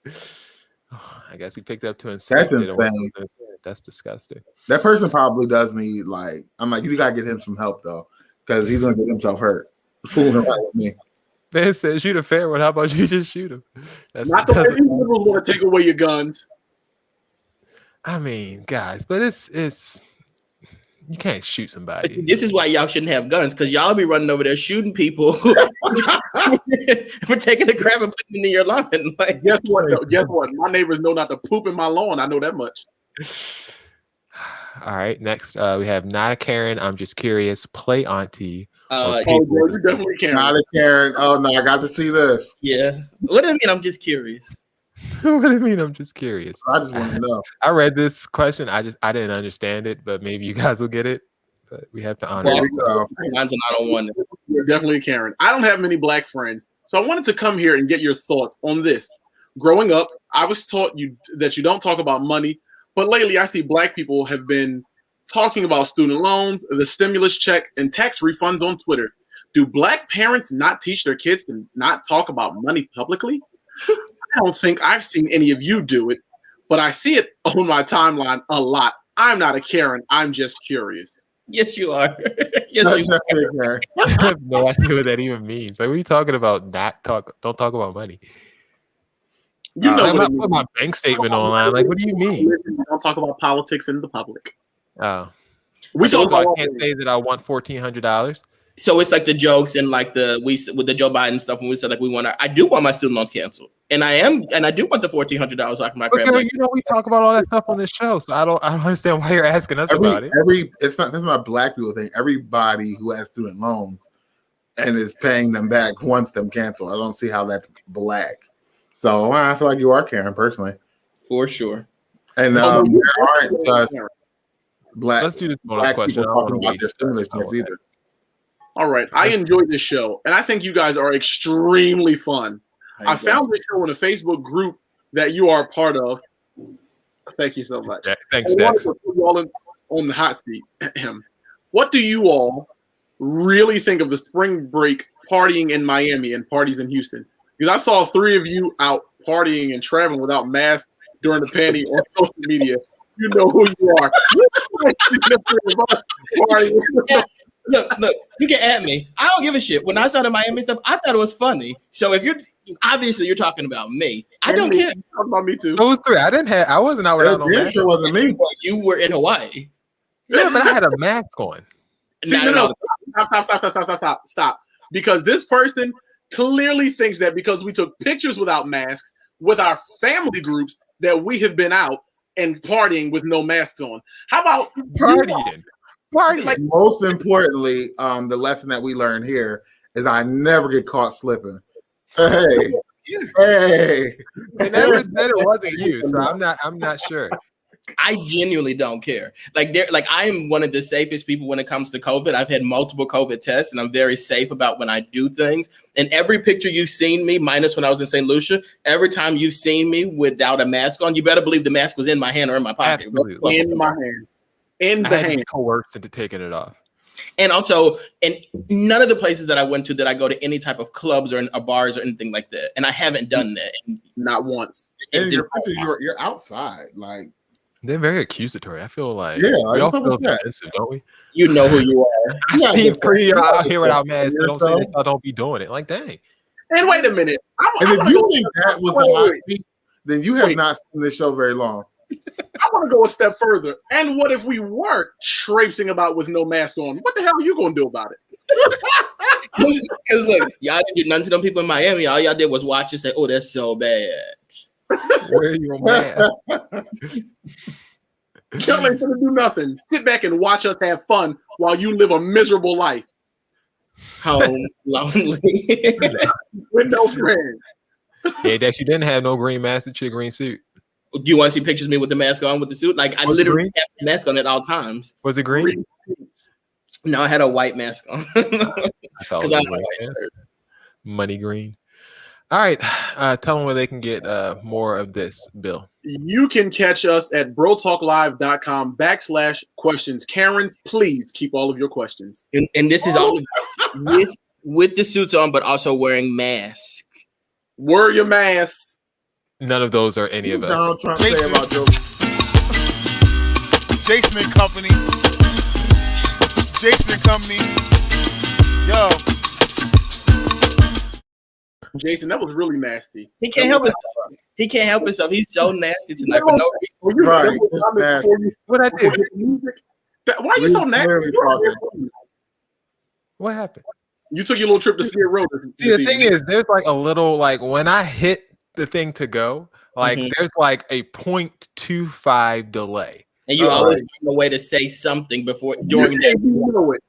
I guess he picked it up to inspect it. That's disgusting. That person probably does need, like, I'm like, you gotta get him some help though, because he's gonna get himself hurt. Fooling around with me. Man said, shoot a fair one. How about you just shoot him? Not the way these liberals want to take away your guns. I mean, guys, but it's You can't shoot somebody. This is why y'all shouldn't have guns, because y'all be running over there shooting people for taking a crap and putting it in your lawn. Like, guess what? Though? Guess what? My neighbors know not to poop in my lawn. I know that much. All right. Next, we have not a Karen. I'm just curious. Play auntie. You definitely Karen. Not a Karen. Oh no, I got to see this. Yeah. What do you mean? I'm just curious. What do you mean? I'm just curious. I just want to know. I read this question. I didn't understand it, but maybe you guys will get it. But we have to honor it. Mine's an I don't want it. You're definitely Karen. I don't have many black friends, so I wanted to come here and get your thoughts on this. Growing up, I was taught that you don't talk about money, but lately I see black people have been talking about student loans, the stimulus check, and tax refunds on Twitter. Do black parents not teach their kids to not talk about money publicly? I don't think I've seen any of you do it, but I see it on my timeline a lot. I'm not a Karen. I'm just curious. Yes, you are. Yes, you are. I have no idea what that even means. Like, what are you talking about? Don't talk about money. You know, I'm not putting my bank statement online. Like, what do you mean? Don't talk about politics in the public. Oh, I can't say that I want $1,400. So it's like the jokes and like with the Joe Biden stuff when we said like I do want my student loans canceled, and I do want the $1,400 so I can buy crap. You know, we talk about all that stuff on this show, so I don't understand why you're asking us about it. That's not a black people thing. Everybody who has student loans and is paying them back wants them canceled. I don't see how that's black. So I feel like you are Karen personally, for sure. And there aren't just black. Let's do this bonus question. Talking about their stimulus checks either. All right. I enjoyed this show, and I think you guys are extremely fun. I found this show in a Facebook group that you are a part of. Thank you so much. Thanks, I wanted to put you all on the hot seat. What do you all really think of the spring break partying in Miami and parties in Houston? Because I saw 3 of you out partying and traveling without masks during the pandemic on social media. You know who you are. Look, you can at me. I don't give a shit. When I saw the Miami stuff, I thought it was funny. So if you're talking about me, I don't care. Talk about me too. Those 3, I wasn't out without no mask. Sure wasn't me. You were in Hawaii. Yeah, but I had a mask on. No. Stop. Because this person clearly thinks that because we took pictures without masks with our family groups that we have been out and partying with no masks on. How about partying? Like, most importantly, the lesson that we learned here is I never get caught slipping. Hey. They never said it wasn't you, so I'm not sure. I genuinely don't care. Like I am one of the safest people when it comes to COVID. I've had multiple COVID tests, and I'm very safe about when I do things. And every picture you've seen me, minus when I was in St. Lucia, every time you've seen me without a mask on, you better believe the mask was in my hand or in my pocket. Absolutely. In my hand. In the I had hand. to be coerced into taking it off. And also, and none of the places that I went to did I go to any type of clubs or bars or anything like that. And I haven't done that. Not once. And you're outside, like. They're very accusatory. I feel like we all feel defensive, don't we? You know who you are. I see pretty out here without masks. Don't say that y'all don't be doing it. Like, dang. And wait a minute. If you think that was the hot seat, then you have not seen this show very long. I want to go a step further. And what if we weren't traipsing about with no mask on? What the hell are you going to do about it? Because look, y'all didn't do nothing to them people in Miami. All y'all did was watch and say, "Oh, that's so bad." Where are you, man? Y'all ain't gonna do nothing. Sit back and watch us have fun while you live a miserable life. How lonely. With no friends. Yeah, Dex, you didn't have no green mask to your green suit. Do you want to see pictures of me with the mask on with the suit? Like I literally have the mask on at all times. Was it green? No, I had a white mask on. I thought it was money green. All right, tell them where they can get more of this, Bill. You can catch us at brotalklive.com/questions. Karens, please keep all of your questions. And this is all with the suits on, but also wearing masks. Wear your masks. None of those are any of us. Jason and Company. Jason and Company. Yo. Jason, that was really nasty. He can't help himself. He can't help himself. He's so nasty tonight for no reason. What I do? Why are you so nasty? What happened? You took your little trip to Skid Row. See, the thing is, there's like a little like when I hit the thing to go, like there's like a 0.25 delay. And you always find a way to say something during that.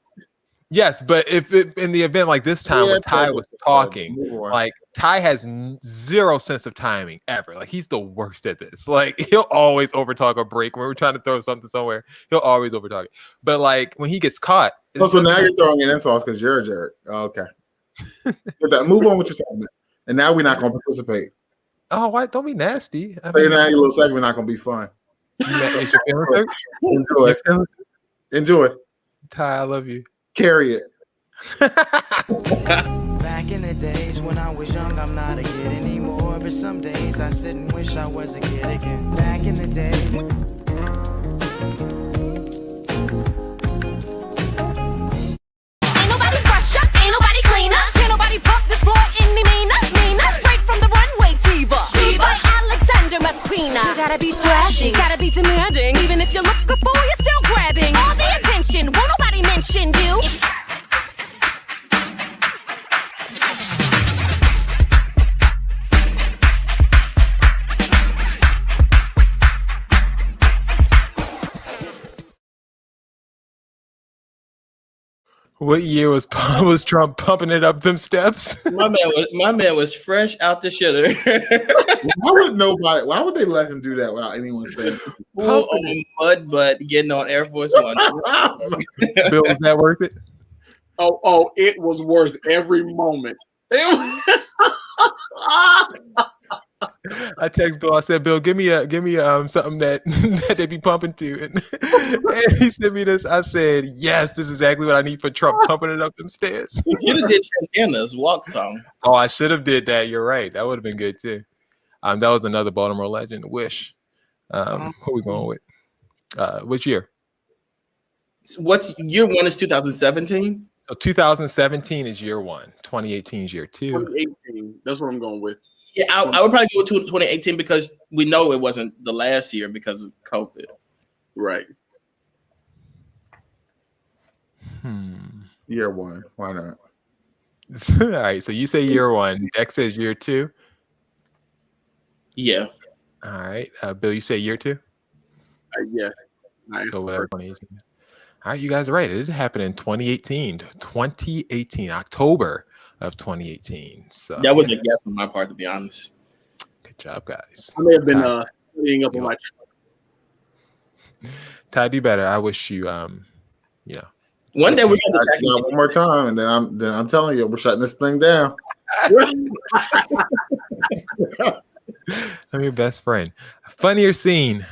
Yes, but if in the event like this time when Ty was talking, like Ty has zero sense of timing ever. Like he's the worst at this. Like he'll always overtalk a break when we're trying to throw something somewhere. He'll always overtalk it. But like when he gets caught, so now you're throwing in insults because you're a jerk. Okay, move on with your segment. And now we're not going to participate. Oh, why? Don't be nasty. Say now your little segment not going to be fun. Enjoy it. Enjoy it. Ty, I love you. Carry it. Back in the days when I was young, I'm not a kid anymore. But some days I sit and wish I was a kid again. Back in the days. Ain't nobody fresher, ain't nobody cleaner. Can't nobody pump this floor any meaner. Straight from the runway, Diva Alexander McQueen. You gotta be flashy, gotta be demanding. Even if you look a fool, you're still grabbing all the attention. Won't nobody mention you? What year was Trump pumping it up them steps? My man was fresh out the shitter. Why would they let him do that without anyone saying? Full on mud butt getting on Air Force One. Bill, was that worth it? Oh, it was worth every moment. I text Bill. I said, "Bill, give me something that they be pumping to," and he sent me this. I said, "Yes, this is exactly what I need for Trump pumping it up them stairs." You should have did Santana's walk song. Oh, I should have did that. You're right. That would have been good too. That was another Baltimore legend. Wish. Who are we going with? Which year? What's year one is 2017. So 2017 is year one. 2018 is year two. 2018. That's what I'm going with. Yeah, I would probably go with 2018 because we know it wasn't the last year because of COVID. Right. Year one. Why not? All right. So you say year one. Dex says year two. Yeah. All right. Bill, you say year two? Yes. So whatever. 2018. All right. You guys are right. It did happen in 2018. 2018, October of 2018. So that was a guess on my part, to be honest. Good job, guys. I may have been studying up on my. Ty, do better. I wish you, one day we're gonna one more time, and then I'm telling you, we're shutting this thing down. I'm your best friend. Funnier scene.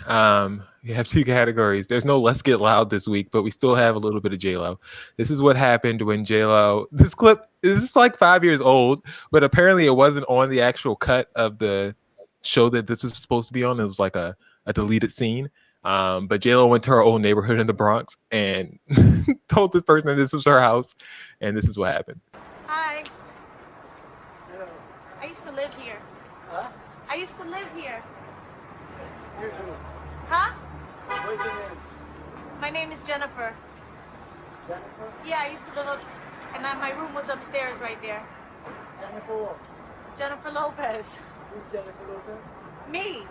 We have two categories. There's no Let's Get Loud this week, but we still have a little bit of J-Lo. This is what happened when J-Lo. This clip is like 5 years old, but apparently it wasn't on the actual cut of the show that this was supposed to be on. It was like a deleted scene. But J-Lo went to her old neighborhood in the Bronx and told this person this was her house, and this is what happened. Hi. I used to live here. Huh? I used to live here. Huh? What's your name? My name is Jennifer. Jennifer? Yeah, I used to live and my room was upstairs right there. Jennifer what? Jennifer Lopez. Who's Jennifer Lopez? Me.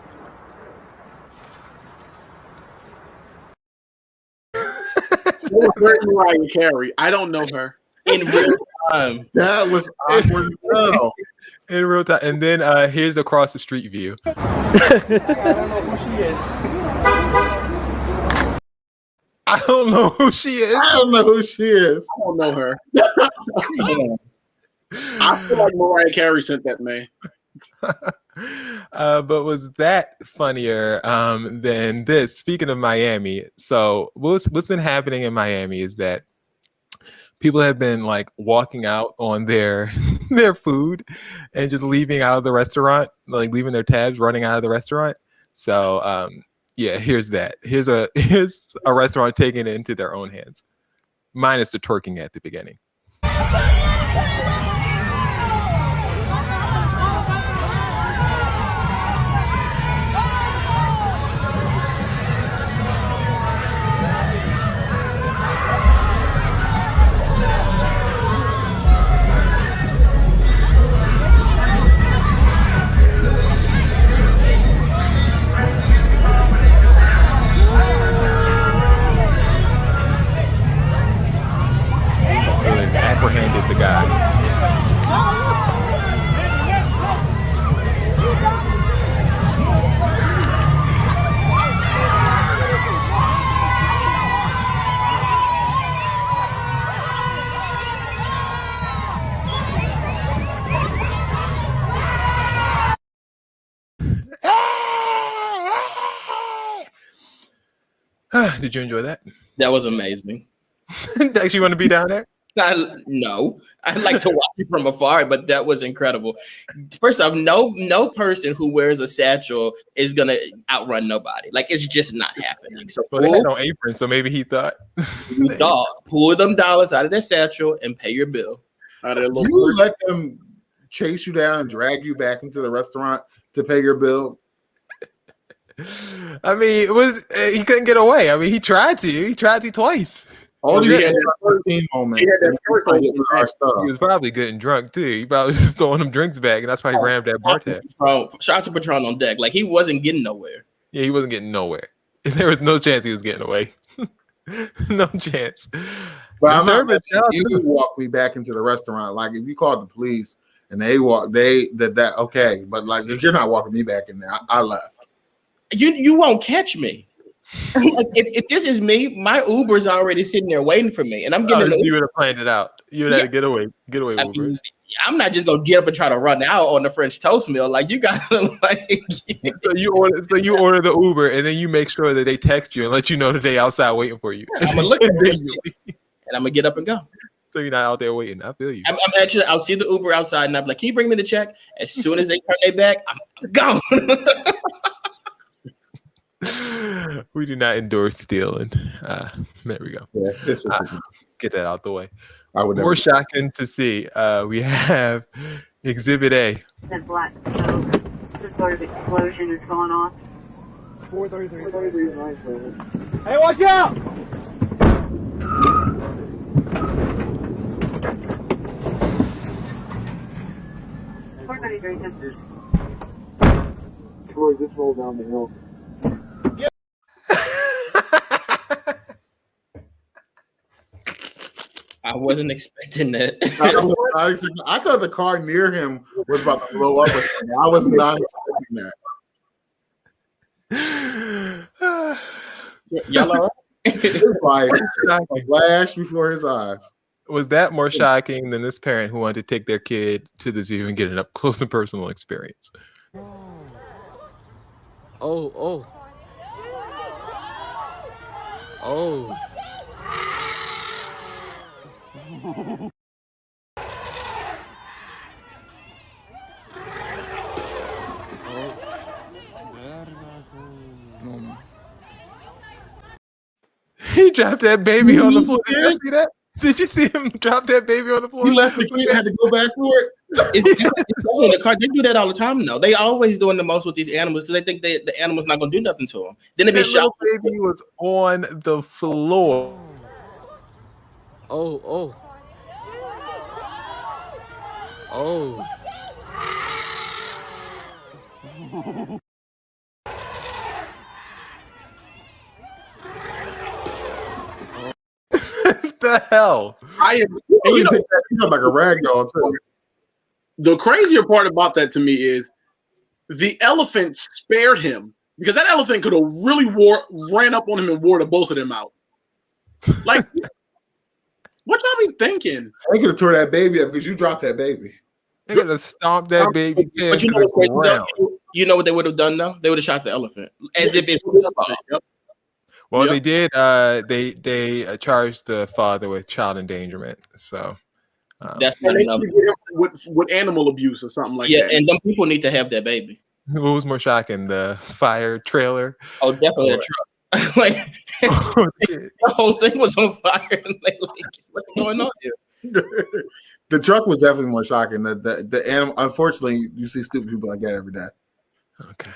Mariah Carey. I don't know her. In real time. That was awkward. In real time. And then here's across the street view. I don't know who she is. I don't know who she is. I don't know who she is. I don't know her. I feel like Mariah Carey sent that man. But was that funnier than this? Speaking of Miami, so what's been happening in Miami is that people have been like walking out on their food and just leaving out of the restaurant, like leaving their tabs, running out of the restaurant. So yeah, here's that. Here's a restaurant taking it into their own hands, minus the twerking at the beginning. Did you enjoy that? That was amazing. Actually, you want to be down there? No, I like to watch it from afar, but that was incredible. First off, no person who wears a satchel is gonna outrun nobody. Like it's just not happening. So Well, they had on aprons, so maybe he thought. Pull them dollars out of their satchel and pay your bill. You let them chase you down and drag you back into the restaurant to pay your bill. I mean, it was he couldn't get away. I mean, he tried to. He tried to twice. All he you had that 13 moment. He was probably getting drunk too. He probably was throwing them drinks back, and that's why he rammed that bartender. Shout out to Patron on deck. Like he wasn't getting nowhere. Yeah, he wasn't getting nowhere. There was no chance he was getting away. No chance. But I'm not letting you walk me back into the restaurant. Like if you called the police and they that okay, but like if you're not walking me back in there, I left. You won't catch me. if this is me, my Uber's already sitting there waiting for me, and I'm getting. You would have planned it out. You would have to get away Uber. I'm not just gonna get up and try to run out on the French toast meal. Like you gotta like. So you order the Uber, and then you make sure that they text you and let you know that they outside waiting for you. I'm gonna look at them and I'm gonna get up and go. So you're not out there waiting. I feel you. I'm actually. I'll see the Uber outside, and I'm like, "Can you bring me the check?" As soon as they turn their back, I'm gone. We do not endorse stealing. There we go. Yeah, get that out the way. I would More shocking to see. We have Exhibit A. That black smoke, some sort of explosion is going on. 433. Hey, watch out! Troy, just roll down the hill. I wasn't expecting that. I thought the car near him was about to blow up or something. I was not expecting that. Y'all all right? It's like a flash before his eyes. Was that more shocking than this parent who wanted to take their kid to the zoo and get an up close and personal experience? Oh. He dropped that baby on the floor. Did you see that? Did you see him drop that baby on the floor? He left the kid and had to go back for it. It's in the car. They do that all the time. No, they always doing the most with these animals because they think the animal's not gonna do nothing to them. Then they be shot. Baby was on the floor. Oh. The hell? Like a rag doll too. The crazier part about that to me is the elephant spared him because that elephant could have really ran up on him and wore the both of them out. Like, what y'all be thinking? I could have tore that baby up because you dropped that baby. They could have stomped that baby. But you know what's crazy, though? You know what they would have done though? They would have shot the elephant as if it's his fault. Well, they did. They charged the father with child endangerment. So that's not enough. With animal abuse or something like that. Yeah, and them people need to have that baby. What was more shocking, the fire trailer? Oh, definitely a truck. Like the whole thing was on fire. Like, what's going on here? The truck was definitely more shocking. The animal. Unfortunately, you see stupid people like that every day. Okay.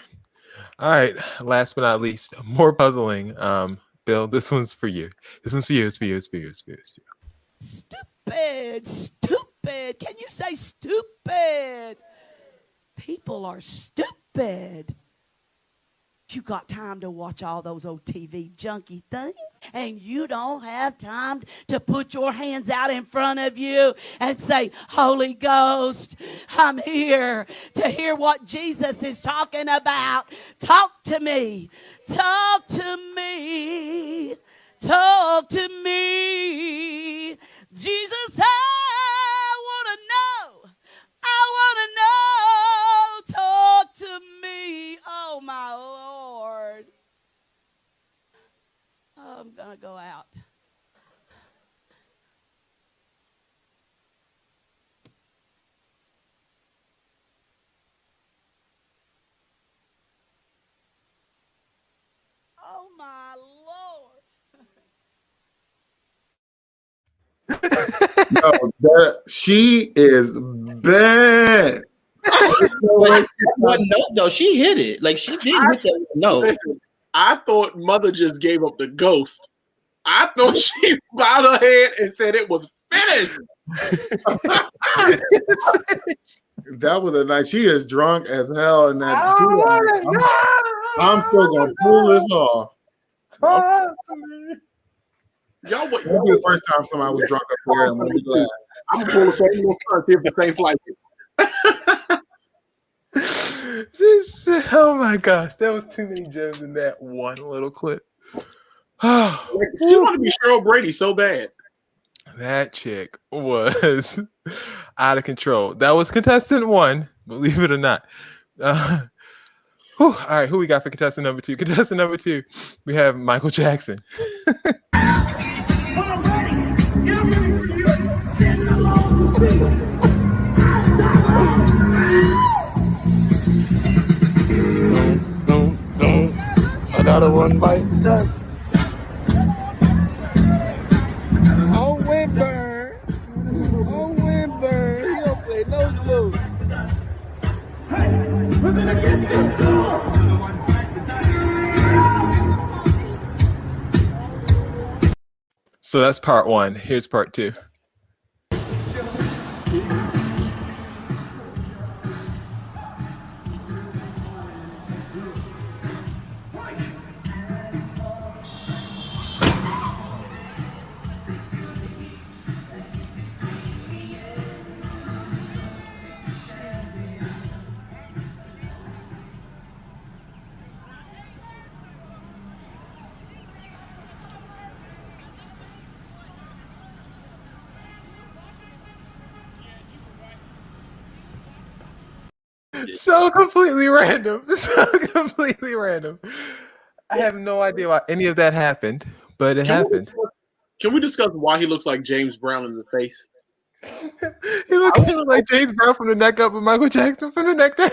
All right. Last but not least, more puzzling. Bill, this one's for you. This one's for you. It's for you. It's for you. It's for you. Stupid. Can you say stupid? People are stupid. You got time to watch all those old TV junky things, and you don't have time to put your hands out in front of you and say, Holy Ghost, I'm here to hear what Jesus is talking about. Talk to me. Talk to me. Talk to me. Jesus, I want to know. I want to know. Talk to me. Oh, my Lord. I'm gonna go out. Oh my Lord. She is bad. What note though? She hit it. Like she did hit that note. Listen, I thought Mother just gave up the ghost. I thought she bowed her head and said it was finished. That was a night. She is drunk as hell, and that I'm still gonna pull this off. Y'all, what? It'll be the first time somebody was drunk up there. I'm gonna be glad. I'm gonna pull the same little stunt, see if the Saints like it. Oh my gosh, there was too many gems in that one little clip. Like, she wanted to be Cheryl Brady so bad. That chick was out of control. That was contestant 1, believe it or not. All right, who we got for contestant number 2? Contestant number 2, we have Michael Jackson. I got a one bite dust. Oh, Winburn. Oh, Winburn. He don't play no blues. Hey, we're gonna get you too. So that's part 1. Here's part 2. So completely random. So completely random. I have no idea why any of that happened, but it happened. Can we discuss why he looks like James Brown in the face? He looks like James Brown from the neck up and Michael Jackson from the neck down.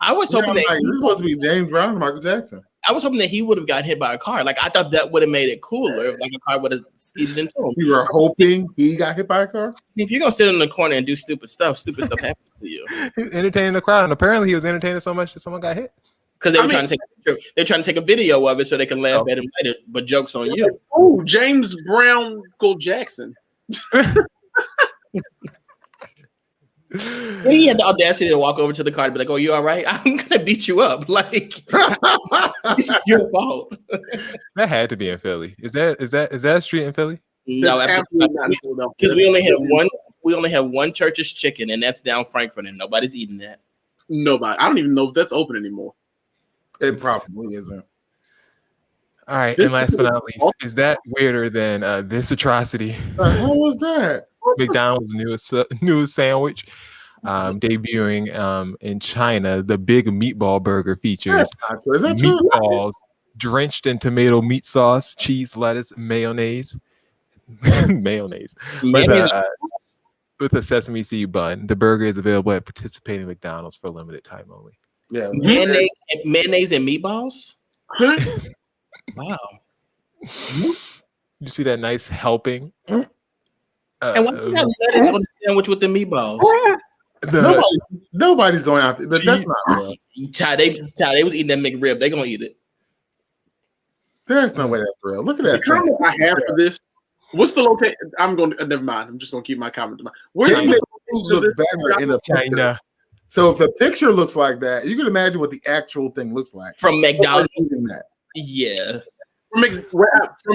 I was hoping that you're supposed to be James Brown and Michael Jackson. I was hoping that he would have got hit by a car. Like I thought that would have made it cooler if like a car would have speeded into him. You were hoping he got hit by a car? If you're gonna sit in the corner and do stupid stuff happens to you. He's entertaining the crowd, and apparently he was entertaining so much that someone got hit. Because they were trying to take a picture. They're trying to take a video of it so they can laugh at him later, but jokes on you. Oh, James Brown Jackson. He had the audacity to walk over to the car and be like, "Oh, you all right? I'm gonna beat you up." Like it's your fault. That had to be in Philly. Is that a street in Philly? No, absolutely not. Because we only have one Church's Chicken, and that's down Frankfurt, and nobody's eating that. Nobody. I don't even know if that's open anymore. It probably isn't. All right, and last but not least, is that weirder than this atrocity? How was that? McDonald's newest sandwich, debuting in China. The big meatball burger features meatballs drenched in tomato meat sauce, cheese, lettuce, mayonnaise, with a sesame seed bun. The burger is available at participating McDonald's for a limited time only. Yeah, mayonnaise and meatballs. Wow. You see that nice helping? And why do you have lettuce on the sandwich with the meatballs? Nobody's going out there. That's not real. They was eating that McRib. They gonna eat it. There's no way that's real. Look at that. The comment I have for this. What's the location? I'm going to never mind. I'm just gonna keep my comment to mind. Where's the look better in the China? So if the picture looks like that, you can imagine what the actual thing looks like from McDonald's. That. Yeah. From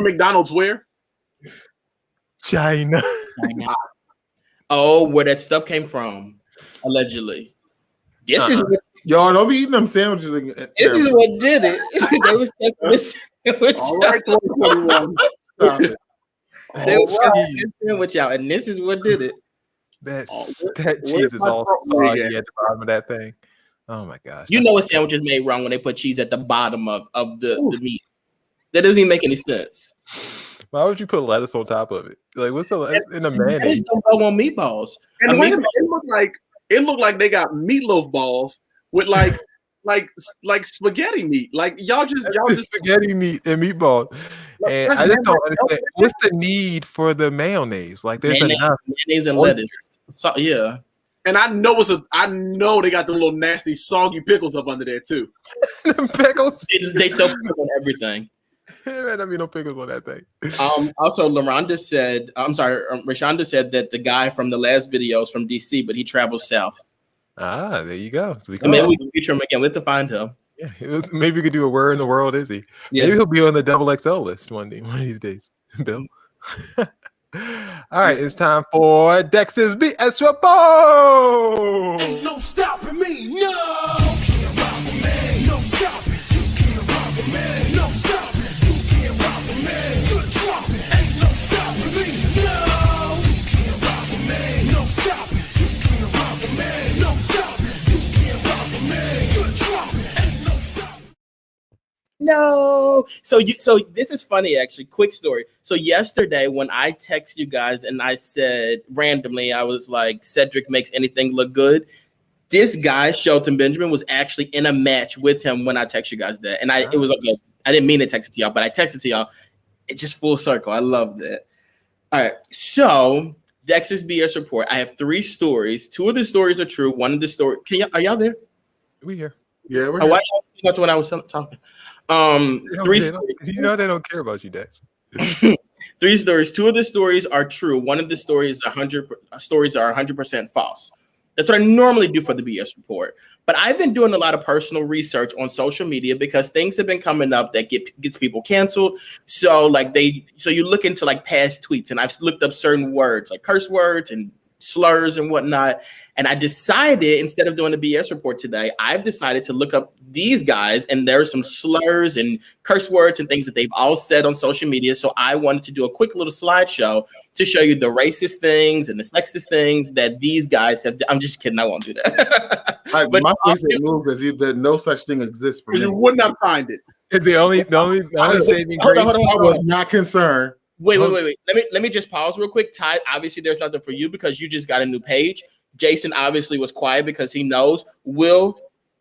McDonald's where? China. Oh, where that stuff came from, allegedly. This is what, y'all don't be eating them sandwiches. This is what did it. They was all right, 2021. Stop it. They was testing with y'all, and this is what did it. That cheese is all soggy at the bottom of that thing. Oh my gosh! You know a sandwich is made wrong when they put cheese at the bottom of the meat. That doesn't even make any sense. Why would you put lettuce on top of it? Like, what's the lettuce in a mayonnaise? Don't go on meatballs. And wait a minute, it looked like they got meatloaf balls with like spaghetti meat. Like y'all just spaghetti meat and meatballs. And I just don't understand what's the need for the mayonnaise. Like, there's enough mayonnaise and lettuce. So, yeah. And I know they got the little nasty soggy pickles up under there too. Pickles. They throw pickles on everything. Man, I mean, no pickles on that thing. Also, Rashonda said that the guy from the last video is from DC, but he travels south. Ah, there you go. So maybe we can feature him again. We have to find him. Yeah, maybe we could do a where in the world is he? Yeah. Maybe he'll be on the XXL list one of these days. Bill. All right, it's time for Dex's BS report. Ain't no stopping me, no. You can't rob a man, no stopping. You can't rob a man, no stopping. You can't rob a man, good dropping. Ain't no stopping me, no. You can't rob a man, no stopping. You can't rob a man, no stopping. You can't rob a man, good dropping. Ain't no stopping. No. So this is funny, actually. Quick story. So yesterday when I text you guys and I said randomly, I was like, Cedric makes anything look good. This guy, Shelton Benjamin, was actually in a match with him when I text you guys that. And it was okay. I didn't mean to text it to y'all, but I texted to y'all. It just full circle. I love that. All right. So Dex's BS report. I have 3 stories. 2 of the stories are true. One of the story. Are y'all there? We here. Yeah, we're why here. y'all watch when I was talking? 3 stories. You know they don't care about you, Dex. 3 stories. 2 of the stories are true. One of the stories, 100 stories are 100% false. That's what I normally do for the BS report. But I've been doing a lot of personal research on social media because things have been coming up that gets people canceled. So you look into like past tweets, and I've looked up certain words like curse words and slurs and whatnot. And I decided, instead of doing a BS report today, I've decided to look up these guys, and there's some slurs and curse words and things that they've all said on social media. So I wanted to do a quick little slideshow to show you the racist things and the sexist things that these guys have. I'm just kidding. I won't do that. But my face is moved because no such thing exists for me. You would not find it. The only saving Hold grace. on. I was not concerned. Wait. Let me just pause real quick. Ty, obviously there's nothing for you because you just got a new page. Jason obviously was quiet because he knows. Will,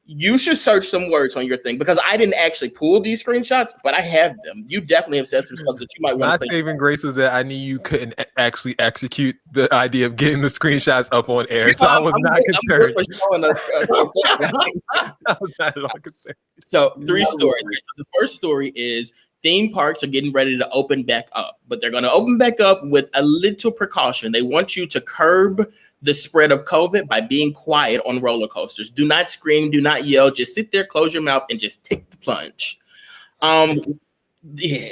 you should search some words on your thing because I didn't actually pull these screenshots, but I have them. You definitely have said some stuff that you might want to. My saving grace was that I knew you couldn't actually execute the idea of getting the screenshots up on air, so I was not concerned. I was not at all concerned. So 3 stories. The first story is theme parks are getting ready to open back up, but they're going to open back up with a little precaution. They want you to curb the spread of COVID by being quiet on roller coasters. Do not scream, do not yell, just sit there, close your mouth, and just take the plunge. Yeah.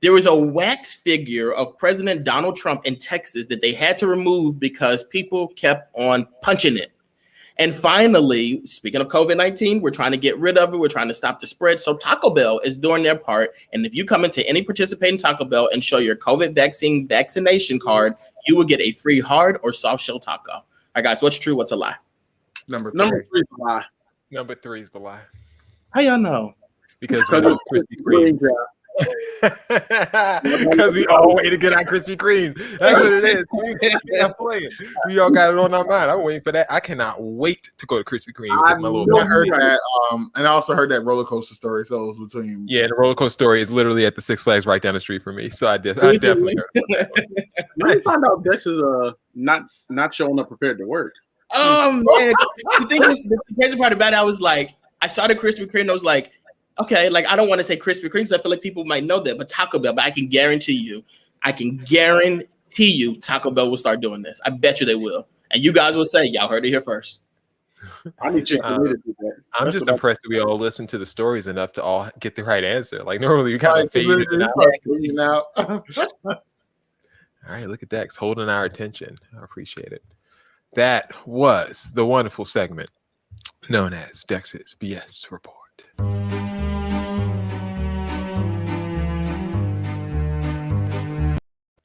There was a wax figure of President Donald Trump in Texas that they had to remove because people kept on punching it. And finally, speaking of COVID-19, we're trying to get rid of it. We're trying to stop the spread. So Taco Bell is doing their part. And if you come into any participating Taco Bell and show your COVID vaccination card, you will get a free hard or soft shell taco. All right, guys, what's true? What's a lie? Number 3 is a lie. Number 3 is the lie. How y'all know? Because we love Krispy Kreme. Because we all wait to get our Krispy Kremes. That's what it is. I'm playing. We all got it on our mind. I'm waiting for that. I cannot wait to go to Krispy Kreme. I heard that, and I also heard that roller coaster story. So it was between. Yeah, the roller coaster story is literally at the Six Flags right down the street from me. So I definitely heard that. Let me find out Dex is not showing up prepared to work. Oh man, the thing is, the crazy part about it, I was like, I saw the Krispy Kreme, and I was like, okay, like I don't want to say Krispy Kreme because I feel like people might know that, but Taco Bell. But I can guarantee you, Taco Bell will start doing this. I bet you they will, and you guys will say, y'all heard it here first. I need to do that. I'm just impressed that we all listen to the stories enough to all get the right answer. Like normally we kind of fade it out. All right, look at Dex holding our attention. I appreciate it. That was the wonderful segment known as Dex's BS Report.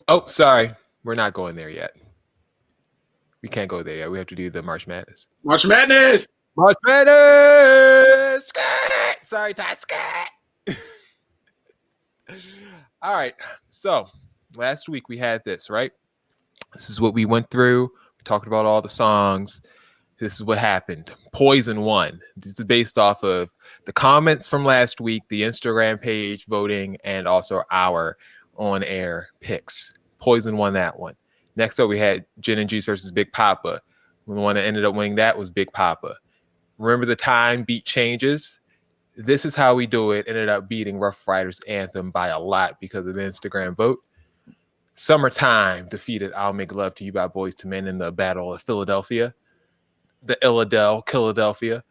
Oh, sorry. We're not going there yet. We can't go there yet. We have to do the March Madness. March Madness! March Madness! Skirt! Sorry, Ty. Skirt! All right. So last week we had this, right? This is what we went through. We talked about all the songs. This is what happened. Poison won. This is based off of the comments from last week, the Instagram page voting, and also our on-air picks. Poison won that one. Next up, we had Gin and Juice versus Big Papa. The one that ended up winning that was Big Papa. Remember the Time, Beat Changes. This is how we do it. Ended up beating Rough Riders Anthem by a lot because of the Instagram vote. Summertime defeated I'll Make Love to You by Boys to Men in the Battle of Philadelphia. The Illadel, Philadelphia.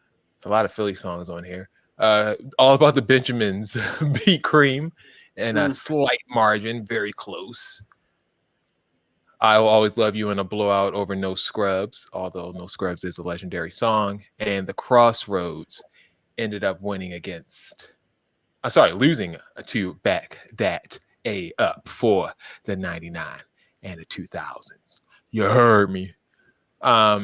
A lot of Philly songs on here. All About the Benjamins beat Cream and a slight margin, very close. I Will Always Love You in a blowout over No Scrubs, although No Scrubs is a legendary song. And The Crossroads ended up winning against, losing to Back That A Up for the 99 and the 2000s. You heard me. All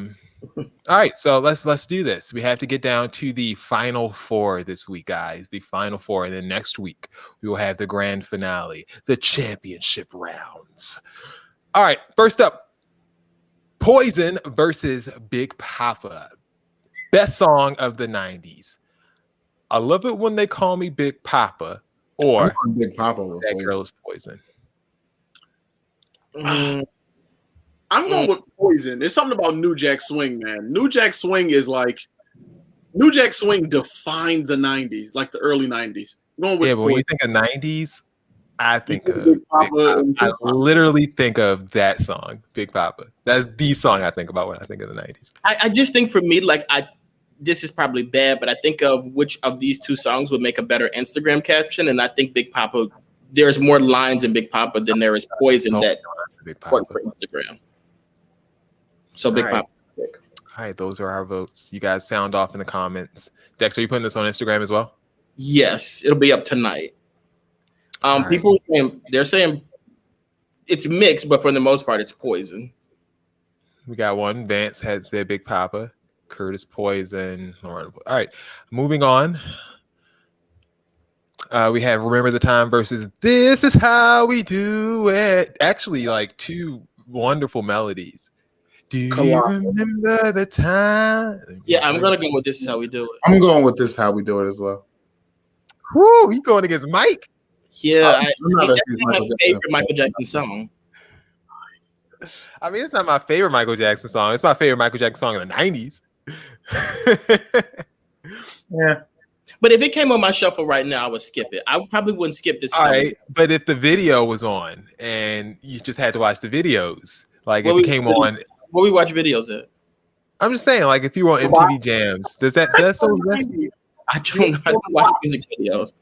right, so let's do this. We have to get down to the final four this week, guys. The final four, and then next week we will have the grand finale, the championship rounds. All right, first up, Poison versus Big Papa. Best song of the 90s. I love it when they call me Big Papa, or Big Papa. That Girl Is Poison. I'm going with Poison. There's something about New Jack Swing, man. New Jack Swing defined the 90s, like the early 90s. I'm going with Yeah, but when you think of 90s, I think of Big Papa. I literally think of that song, Big Papa. That's the song I think about when I think of the 90s. I just think for me, this is probably bad, but I think of which of these two songs would make a better Instagram caption, and I think Big Papa, there's more lines in Big Papa than there is Poison that work for Instagram. So Big Papa. All right, those are our votes. You guys sound off in the comments. Dex, are you putting this on Instagram as well? Yes, it'll be up tonight. People they're saying it's mixed, but for the most part, it's Poison. We got one. Vance had said Big Papa. Curtis Poison. All right, moving on. We have Remember the Time versus This Is How We Do It. Actually, like two wonderful melodies. Do you remember the time? Yeah, I'm gonna go with This Is How We Do It. I'm going with This Is How We Do It as well. Whoo, you going against Mike? Yeah, that's my favorite Michael Jackson song. I mean, it's not my favorite Michael Jackson song. It's my favorite Michael Jackson song in the 90s. Yeah. But if it came on my shuffle right now, I would skip it. I probably wouldn't skip this. All right, but if the video was on and you just had to watch the videos, like if it came on, where we watch videos at? I'm just saying, like if you were on MTV Jams, does that so? I don't know how to watch music videos.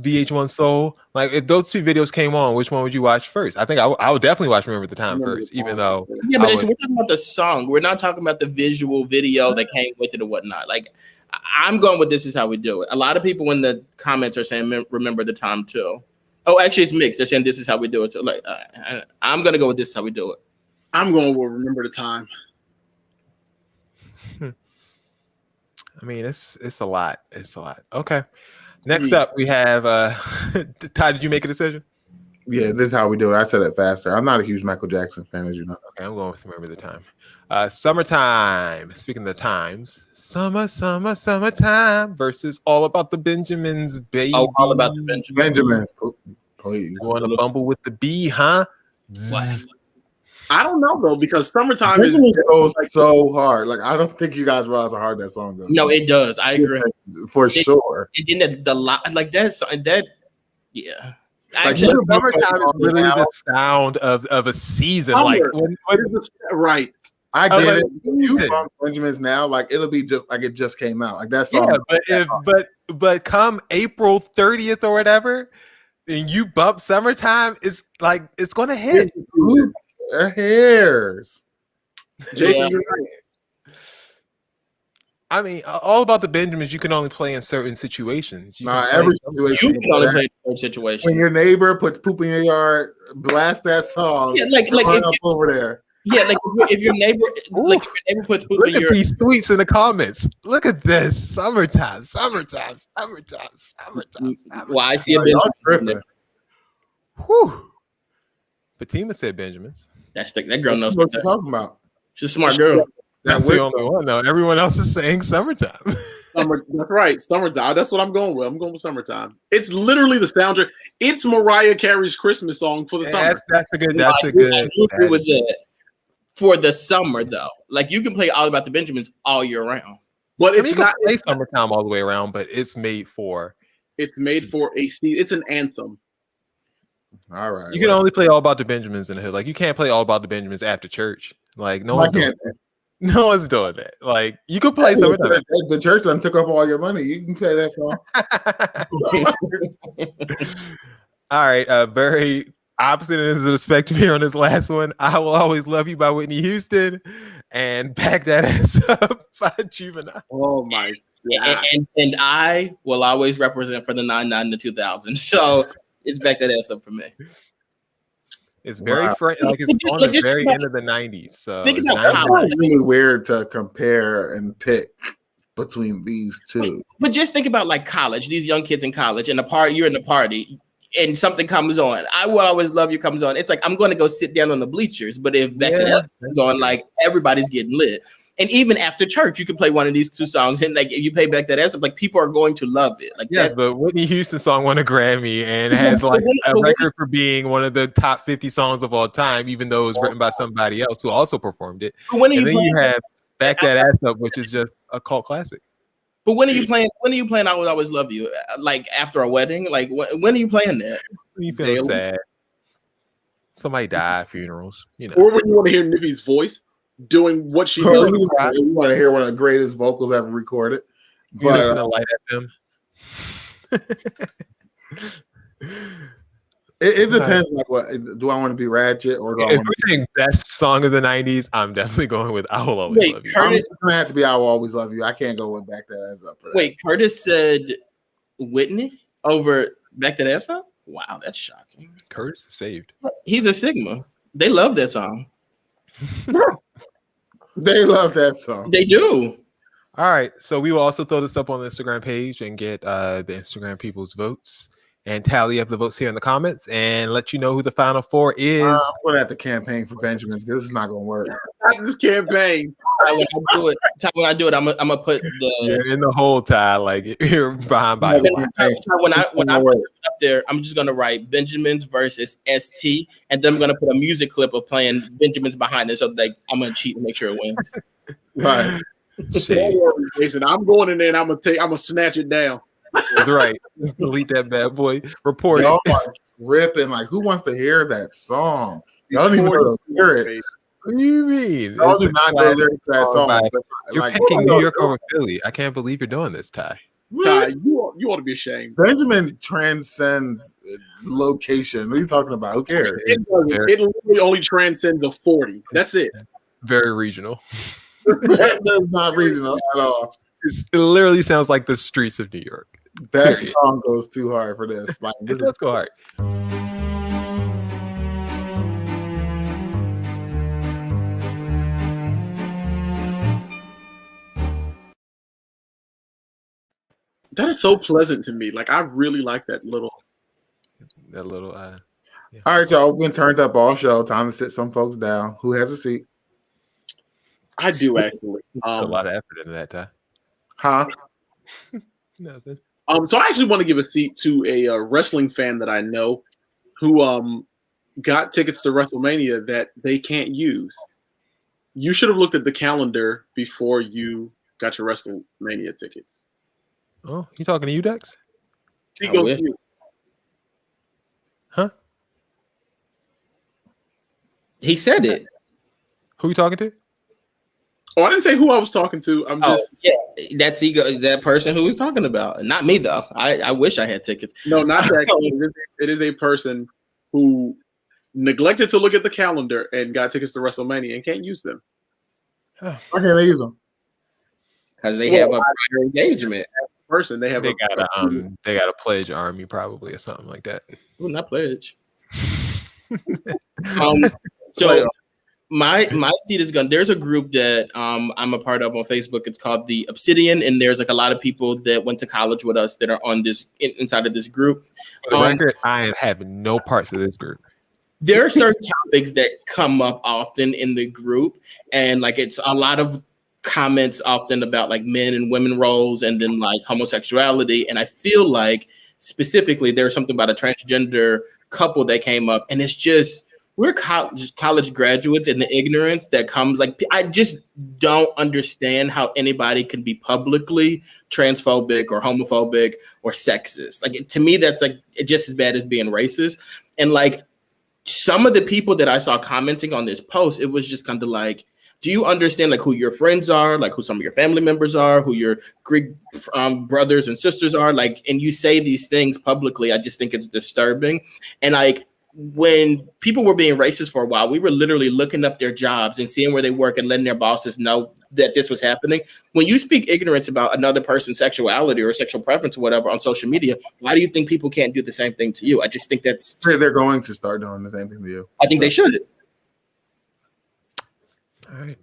VH1 Soul, like if those two videos came on, which one would you watch first? I think I would definitely watch Remember the Time first, even though we're talking about the song. We're not talking about the visual video that came with it or whatnot. Like I'm going with This Is How We Do It. A lot of people in the comments are saying Remember the Time too. Oh, actually, it's mixed. They're saying This Is How We Do It. So like, I'm gonna go with This Is How We Do It. I'm going with Remember the Time. I mean, it's a lot. It's a lot. Okay. Next up, we have Ty. Did you make a decision? Yeah, this is how we do it. I said it faster. I'm not a huge Michael Jackson fan, as you know. Okay, I'm going with Remember the Time. Summertime. Speaking of the times, summertime versus All About the Benjamins, baby. Oh, All About the Benjamins, please. You want to bumble with the B, huh? What? I don't know though, because Summertime goes so hard. Like I don't think you guys realize how hard that song goes. No, it does. I agree for sure. It didn't the lot like that. Yeah. Like Summertime is literally the sound of a season. Like right. I get it. You bump Benjamins now, like it'll be just like it just came out. Like that song. Yeah, but come April 30th or whatever, and you bump Summertime, it's like it's gonna hit. Their hairs. Jason, I mean, All About the Benjamins, you can only play in certain situations. Every situation. You can only play in certain situations. When your neighbor puts poop in your yard, blast that song. Yeah, like up over there. Yeah, like if your neighbor, puts poop in your. Look at these tweets in the comments. Look at this. Summertime. Well, I see a Benjamin. Whew. Fatima said Benjamins. That girl knows what you're talking about. She's a smart girl. That's the only one though. Everyone else is saying summertime. That's right. Summertime. That's what I'm going with. I'm going with summertime. It's literally the soundtrack. It's Mariah Carey's Christmas song for the summer. That's a good. I do agree with that. For the summer though, like you can play All About the Benjamins all year round. But it's you not can play summertime all the way around, but it's made for. It's made for a season. It's an anthem. All right. You can only play All About the Benjamins in the hood. Like you can't play All About the Benjamins after church. Like no one's doing that. No one's doing that. Like you could play summertime. The church done took up all your money. You can play that song. All right. Very opposite ends of the spectrum here on this last one. I Will Always Love You by Whitney Houston and Back That Ass Up by Juvenile. Oh my God. And I will always represent for the 99 and the 2000. So it's Back That Ass Up for me. It's very like it's on the very end of the 90s. So it's really weird to compare and pick between these two. But just think about like college, these young kids in college, and the party, you're in the party, and something comes on. I Will Always Love You comes on. It's like I'm going to go sit down on the bleachers. But if Back That Ass Up comes on, like everybody's getting lit. And even after church, you can play one of these two songs, and like if you play Back That Ass Up, like people are going to love it. Like but Whitney Houston song won a Grammy and has like a record for being one of the top 50 songs of all time, even though it was written by somebody else who also performed it. When are and then playing? you have Back That Ass Up, which is just a cult classic. But when are you playing? When are you playing I Will Always Love You? Like after a wedding? Like when are you playing that? You feel sad. Somebody died, funerals, you know. Or when you want to hear Nibby's voice doing what she does. You want to hear one of the greatest vocals ever recorded. You listen to Light FM. It depends. Like, what do I want to be ratchet or do I if want we're saying best song of the 90s, I'm definitely going with I Will Always Love You. I'm gonna have to be I Will Always Love You. I can't go with Back That Ass Up for that. Wait, Curtis said Whitney over Back That Ass Up? Wow, that's shocking. Curtis is saved. He's a Sigma. They love that song. They love that song. They do. All right. So we will also throw this up on the Instagram page and get the Instagram people's votes and tally up the votes here in the comments and let you know who the final four is. I'm going to have to campaign for Benjamin because this is not going to work. Not this campaign. When I do it, I'm gonna put the You're in the whole tie, like you're behind by when I put it up there, I'm just gonna write Benjamin's versus ST, and then I'm gonna put a music clip of playing Benjamin's behind it. So like I'm gonna cheat and make sure it wins. Right. Don't worry, Jason. I'm going in there and I'm gonna snatch it down. That's right. Just delete that bad boy. Report Y'all it. are ripping. Like, who wants to hear that song? Y'all don't even know the lyrics. What do you mean? Y'all do not know the lyrics to that song. You're Like, picking New York over Philly. I can't believe you're doing this, Ty. Ty, you ought to be ashamed. Benjamin transcends location. What are you talking about? Who cares? It literally only transcends a 40. That's it. Very regional. That's not regional at all. It literally sounds like the streets of New York. That song goes too hard for this. Like, It does go hard. That is so pleasant to me. Like, I really like that little. Yeah. All right, y'all. We've been turned up all show. Time to sit some folks down. Who has a seat? I do actually. A lot of effort into that, Ty. Huh? Nothing. So I actually want to give a seat to a wrestling fan that I know who got tickets to WrestleMania that they can't use. You should have looked at the calendar before you got your WrestleMania tickets. Oh, you talking to you, Dex? He goes to you. Huh? He said it. Who you talking to? Oh, I didn't say who I was talking to. I'm just that's that person who was talking about. Not me though. I wish I had tickets. No, not that. It is a person who neglected to look at the calendar and got tickets to WrestleMania and can't use them. Why can't they use them? Because they have a prior engagement. Person they got a pledge army probably or something like that. Well, not pledge. So My seat is gone. There's a group that I'm a part of on Facebook. It's called the Obsidian, and there's like a lot of people that went to college with us that are on this inside of this group. For the record, I have no parts of this group. There are certain topics that come up often in the group, and like it's a lot of comments often about like men and women roles and then like homosexuality. And I feel like specifically there's something about a transgender couple that came up, and it's just we're college graduates, and the ignorance that comes, like, I just don't understand how anybody can be publicly transphobic or homophobic or sexist. Like, to me, that's like just as bad as being racist. And like some of the people that I saw commenting on this post, it was just kind of like, do you understand like who your friends are, like who some of your family members are, who your Greek brothers and sisters are, like, and you say these things publicly. I just think it's disturbing. And like, when people were being racist for a while, we were literally looking up their jobs and seeing where they work and letting their bosses know that this was happening. When you speak ignorance about another person's sexuality or sexual preference or whatever on social media, why do you think people can't do the same thing to you? I just think that's they're going to start doing the same thing to you. I think they should. All right.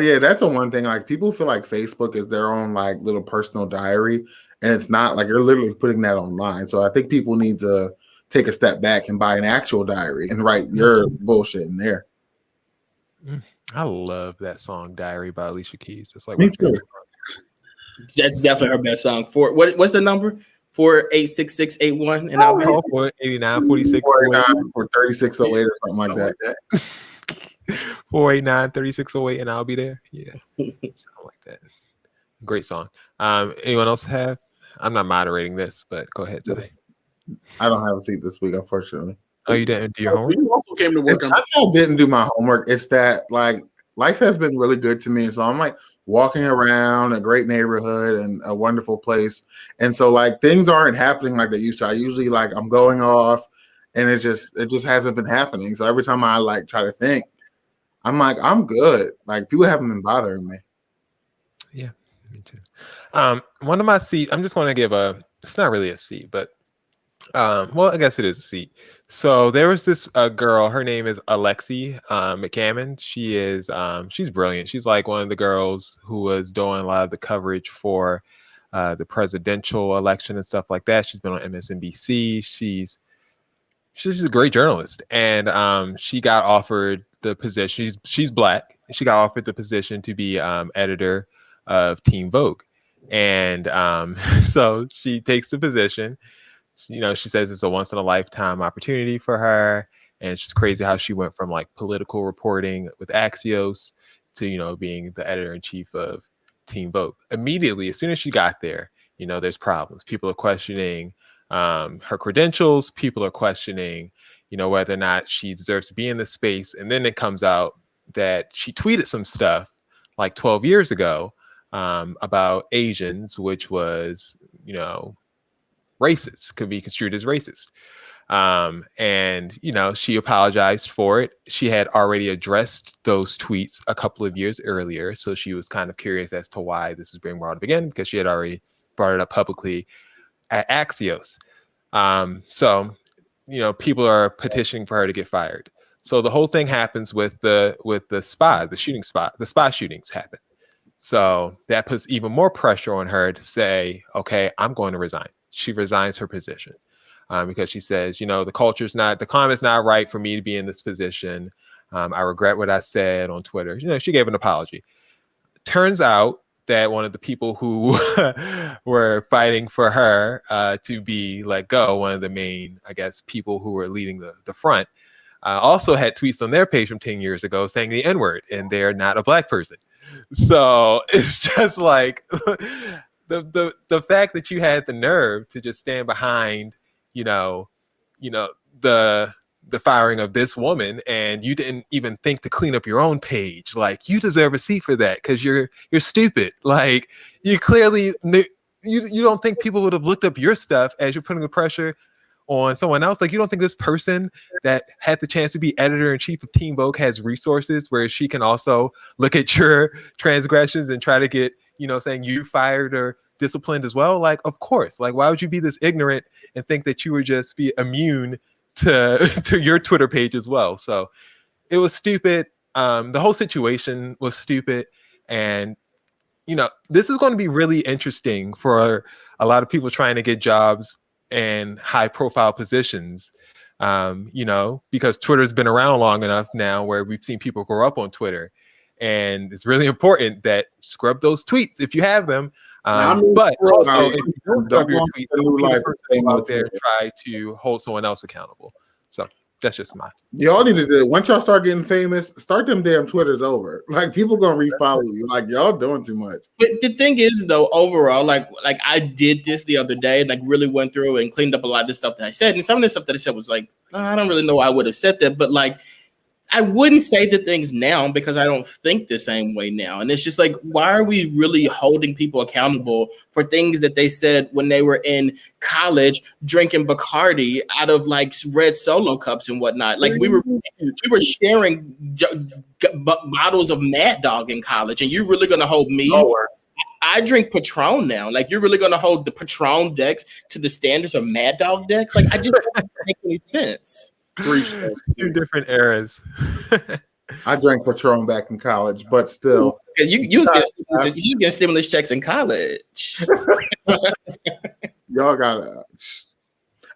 Yeah, that's the one thing. Like, people feel like Facebook is their own like little personal diary, and it's not. Like, you're literally putting that online. So I think people need to take a step back and buy an actual diary and write your bullshit in there. I love that song "Diary" by Alicia Keys. It's like Me my favorite too. That's definitely her best song. What's the number? 486681 and I'll be 89 46 or 3608 or something like that. 489 3608 and I'll be there. Yeah, something like that. Great song. Anyone else have? I'm not moderating this, but go ahead today. I don't have a seat this week, unfortunately. Oh, you didn't do your homework? You also came to work. I didn't do my homework. It's that like life has been really good to me, so I'm like walking around a great neighborhood and a wonderful place, and so like things aren't happening like they used to. I usually like I'm going off, and it just hasn't been happening. So every time I like try to think, I'm like, I'm good. Like, people haven't been bothering me. Yeah, me too. One of my seats, I'm just going to give it's not really a seat, but well, I guess it is a seat. So there was this girl, her name is Alexi McCammon. She's brilliant. She's like one of the girls who was doing a lot of the coverage for the presidential election and stuff like that. She's been on MSNBC. She's a great journalist, and she got offered the position. She's Black. She got offered the position to be editor of Teen Vogue, and so she takes the position. You know, she says it's a once in a lifetime opportunity for her, and it's just crazy how she went from like political reporting with Axios to, you know, being the editor in chief of Teen Vogue. Immediately, as soon as she got there, you know, there's problems. People are questioning her credentials. People are questioning, you know, whether or not she deserves to be in this space. And then it comes out that she tweeted some stuff like 12 years ago about Asians, which was, you know, racist, could be construed as racist. And, you know, she apologized for it. She had already addressed those tweets a couple of years earlier. So she was kind of curious as to why this was being brought up again, because she had already brought it up publicly at Axios. So, you know, people are petitioning for her to get fired. So the whole thing happens with the spy shootings happen. So that puts even more pressure on her to say, okay, I'm going to resign. She resigns her position because she says, you know, the climate's not right for me to be in this position. I regret what I said on Twitter. You know, she gave an apology. Turns out that one of the people who were fighting for her to be let go, one of the main, I guess, people who were leading the front, also had tweets on their page from 10 years ago saying the N-word, and they're not a Black person. So it's just like the fact that you had the nerve to just stand behind, you know, the firing of this woman, and you didn't even think to clean up your own page. Like, you deserve a seat for that because you're stupid. Like, you clearly you don't think people would have looked up your stuff as you're putting the pressure on someone else. Like, you don't think this person that had the chance to be editor-in-chief of Teen Vogue has resources where she can also look at your transgressions and try to get, you know, saying you fired or disciplined as well? Like, of course. Like, why would you be this ignorant and think that you would just be immune to your Twitter page as well? So it was stupid. The whole situation was stupid, and this is going to be really interesting for a lot of people trying to get jobs and high profile positions. Because Twitter's been around long enough now where we've seen people grow up on Twitter, and it's really important that scrub those tweets if you have them. But also, if you don't scrub your tweets, don't be the person who out there try to hold someone else accountable. So that's just my. Y'all need to do it. Once y'all start getting famous, start them damn Twitters over. Like people gonna refollow you. Like y'all doing too much. But the thing is, though, overall, like I did this the other day, and like really went through and cleaned up a lot of the stuff that I said, and some of the stuff that I said was like, I don't really know why I would have said that, but like I wouldn't say the things now because I don't think the same way now. And it's just like, why are we really holding people accountable for things that they said when they were in college drinking Bacardi out of like red Solo cups and whatnot? Like we were sharing bottles of Mad Dog in college, and you're really gonna hold me? I drink Patron now. Like you're really gonna hold the Patron decks to the standards of Mad Dog decks? Like I just don't make any sense. Two different eras. I drank Patron back in college, but still, you get stimulus checks in college. Y'all gotta.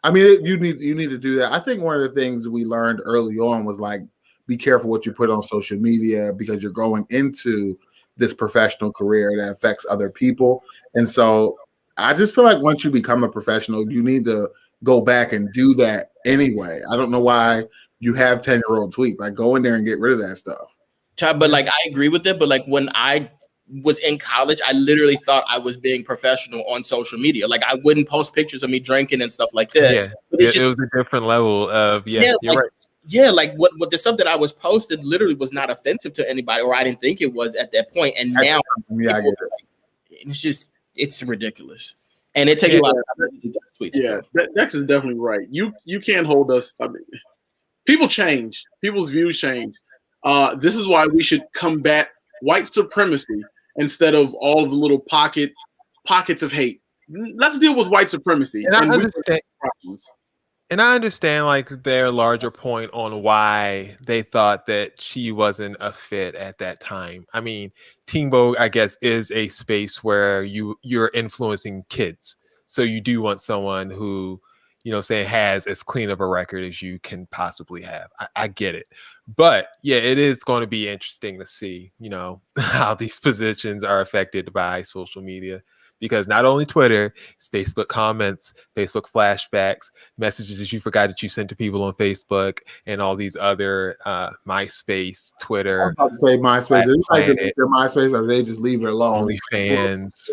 I mean, you need to do that. I think one of the things we learned early on was like, be careful what you put on social media because you're going into this professional career that affects other people. And so, I just feel like once you become a professional, you need to go back and do that anyway. I don't know why you have 10-year-old tweets. Like go in there and get rid of that stuff. But like I agree with it. But like when I was in college, I literally thought I was being professional on social media. Like I wouldn't post pictures of me drinking and stuff like that. Yeah, it was a different level of you're like, right. Yeah, like what the stuff that I was posted literally was not offensive to anybody, or I didn't think it was at that point. And now, I get it. It's ridiculous. And it takes a lot of tweets. Yeah, Dex is definitely right. You can't hold us. I mean, people change. People's views change. This is why we should combat white supremacy instead of all of the little pockets of hate. Let's deal with white supremacy. And I understand like their larger point on why they thought that she wasn't a fit at that time. I mean, Teen Vogue, I guess, is a space where you're influencing kids. So you do want someone who, has as clean of a record as you can possibly have. I get it. But yeah, it is going to be interesting to see, how these positions are affected by social media. Because not only Twitter, it's Facebook comments, Facebook flashbacks, messages that you forgot that you sent to people on Facebook, and all these other MySpace, Twitter. I was about to say MySpace. Is it their MySpace, or they just leave it alone? OnlyFans.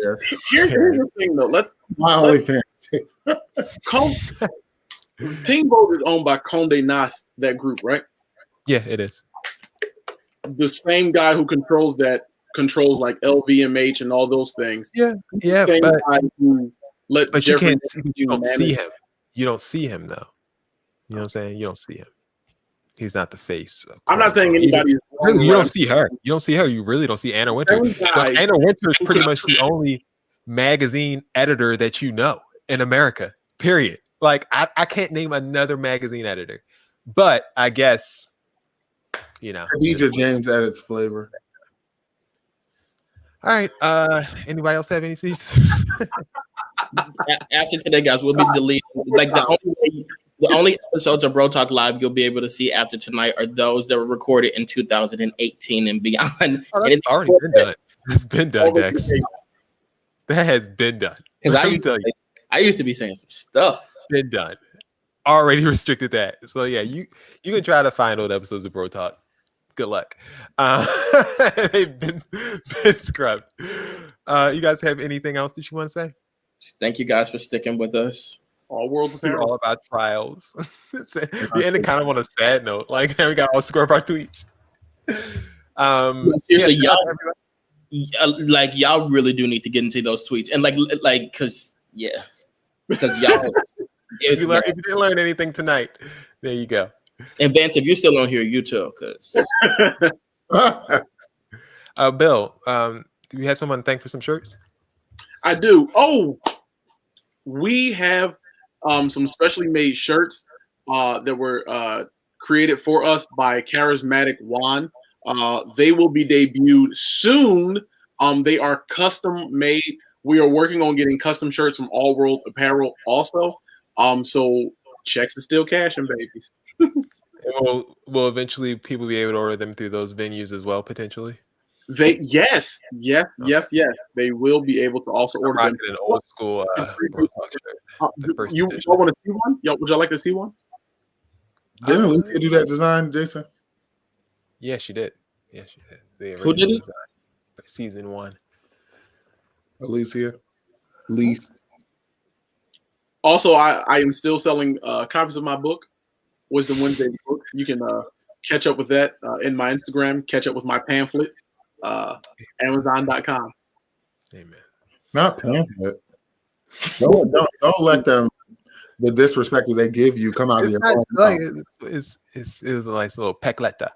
Here's the thing, though. My OnlyFans. Teen Vogue is owned by Condé Nast, that group, right? Yeah, it is. The same guy who controls like LVMH and all those things. Yeah. But you can't see, you don't see him. You don't see him though. You know what I'm saying? You don't see him. He's not the face. I'm not saying anybody. You don't see her. You don't see her. You really don't see Anna Wintour. Anna Wintour is pretty much the only magazine editor that you know in America. Period. Like I can't name another magazine editor, but I guess Khadija James edits Flavor. All right. Anybody else have any seats? After today, guys, we'll be deleting. Like the only episodes of Bro Talk Live you'll be able to see after tonight are those that were recorded in 2018 and beyond. Oh, that's already been done. It's been done, Dex. That has been done. Because I used to be saying some stuff. Been done. Already restricted that. So yeah, you can try to find old episodes of Bro Talk. Good luck. They've been scrubbed. You guys have anything else that you want to say? Thank you guys for sticking with us. All worlds are all about trials. We ended kind of on a sad note. Like we got all scrub our tweets. Seriously, y'all really do need to get into those tweets and because y'all. If you didn't learn anything tonight, there you go. And Vance, if you're still on here, you too, because Bill, do you have someone to thank for some shirts? I do. Oh, we have some specially made shirts that were created for us by Charismatic Juan. They will be debuted soon. They are custom made. We are working on getting custom shirts from All World Apparel also. So checks is still cashing, babies. Will eventually people be able to order them through those venues as well, potentially? Yes. They will be able to also order them. An old school Bro Talk shirt. The first You edition. want to see one? Would y'all like to see one? Didn't Alicia do that design, Jason? Yeah, she did. The Who did it? design. Season 1. Alicia. Leaf. Also, I am still selling copies of my book, Wisdom Wednesday book. You can catch up with that in my Instagram. Catch up with my pamphlet, Amazon.com. Amen. Not pamphlet. Don't let them the disrespect that they give you come out of your own like mouth. it was a nice little peck letter.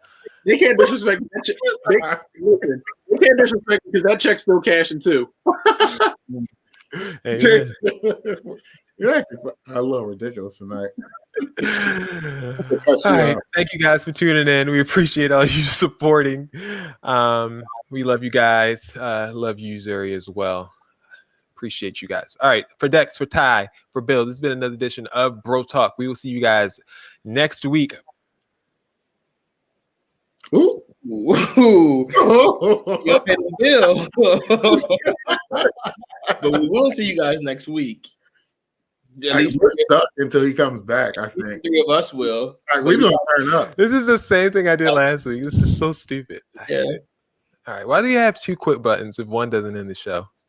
They can't disrespect that check. They can't disrespect because that check's still cashing too. Amen. You're acting a little ridiculous tonight. All right. Thank you guys for tuning in. We appreciate all you supporting. We love you guys. Love you, Zuri, as well. Appreciate you guys. All right. For Dex, for Ty, for Bill, this has been another edition of Bro Talk. We will see you guys next week. Ooh. You're paying the bill. But we will see you guys next week. At least we're stuck until he comes back, I think. 3 of us will. We're going to turn up. This is the same thing I did last week. This is so stupid. Yeah. All right. Why do you have 2 quit buttons if one doesn't end the show?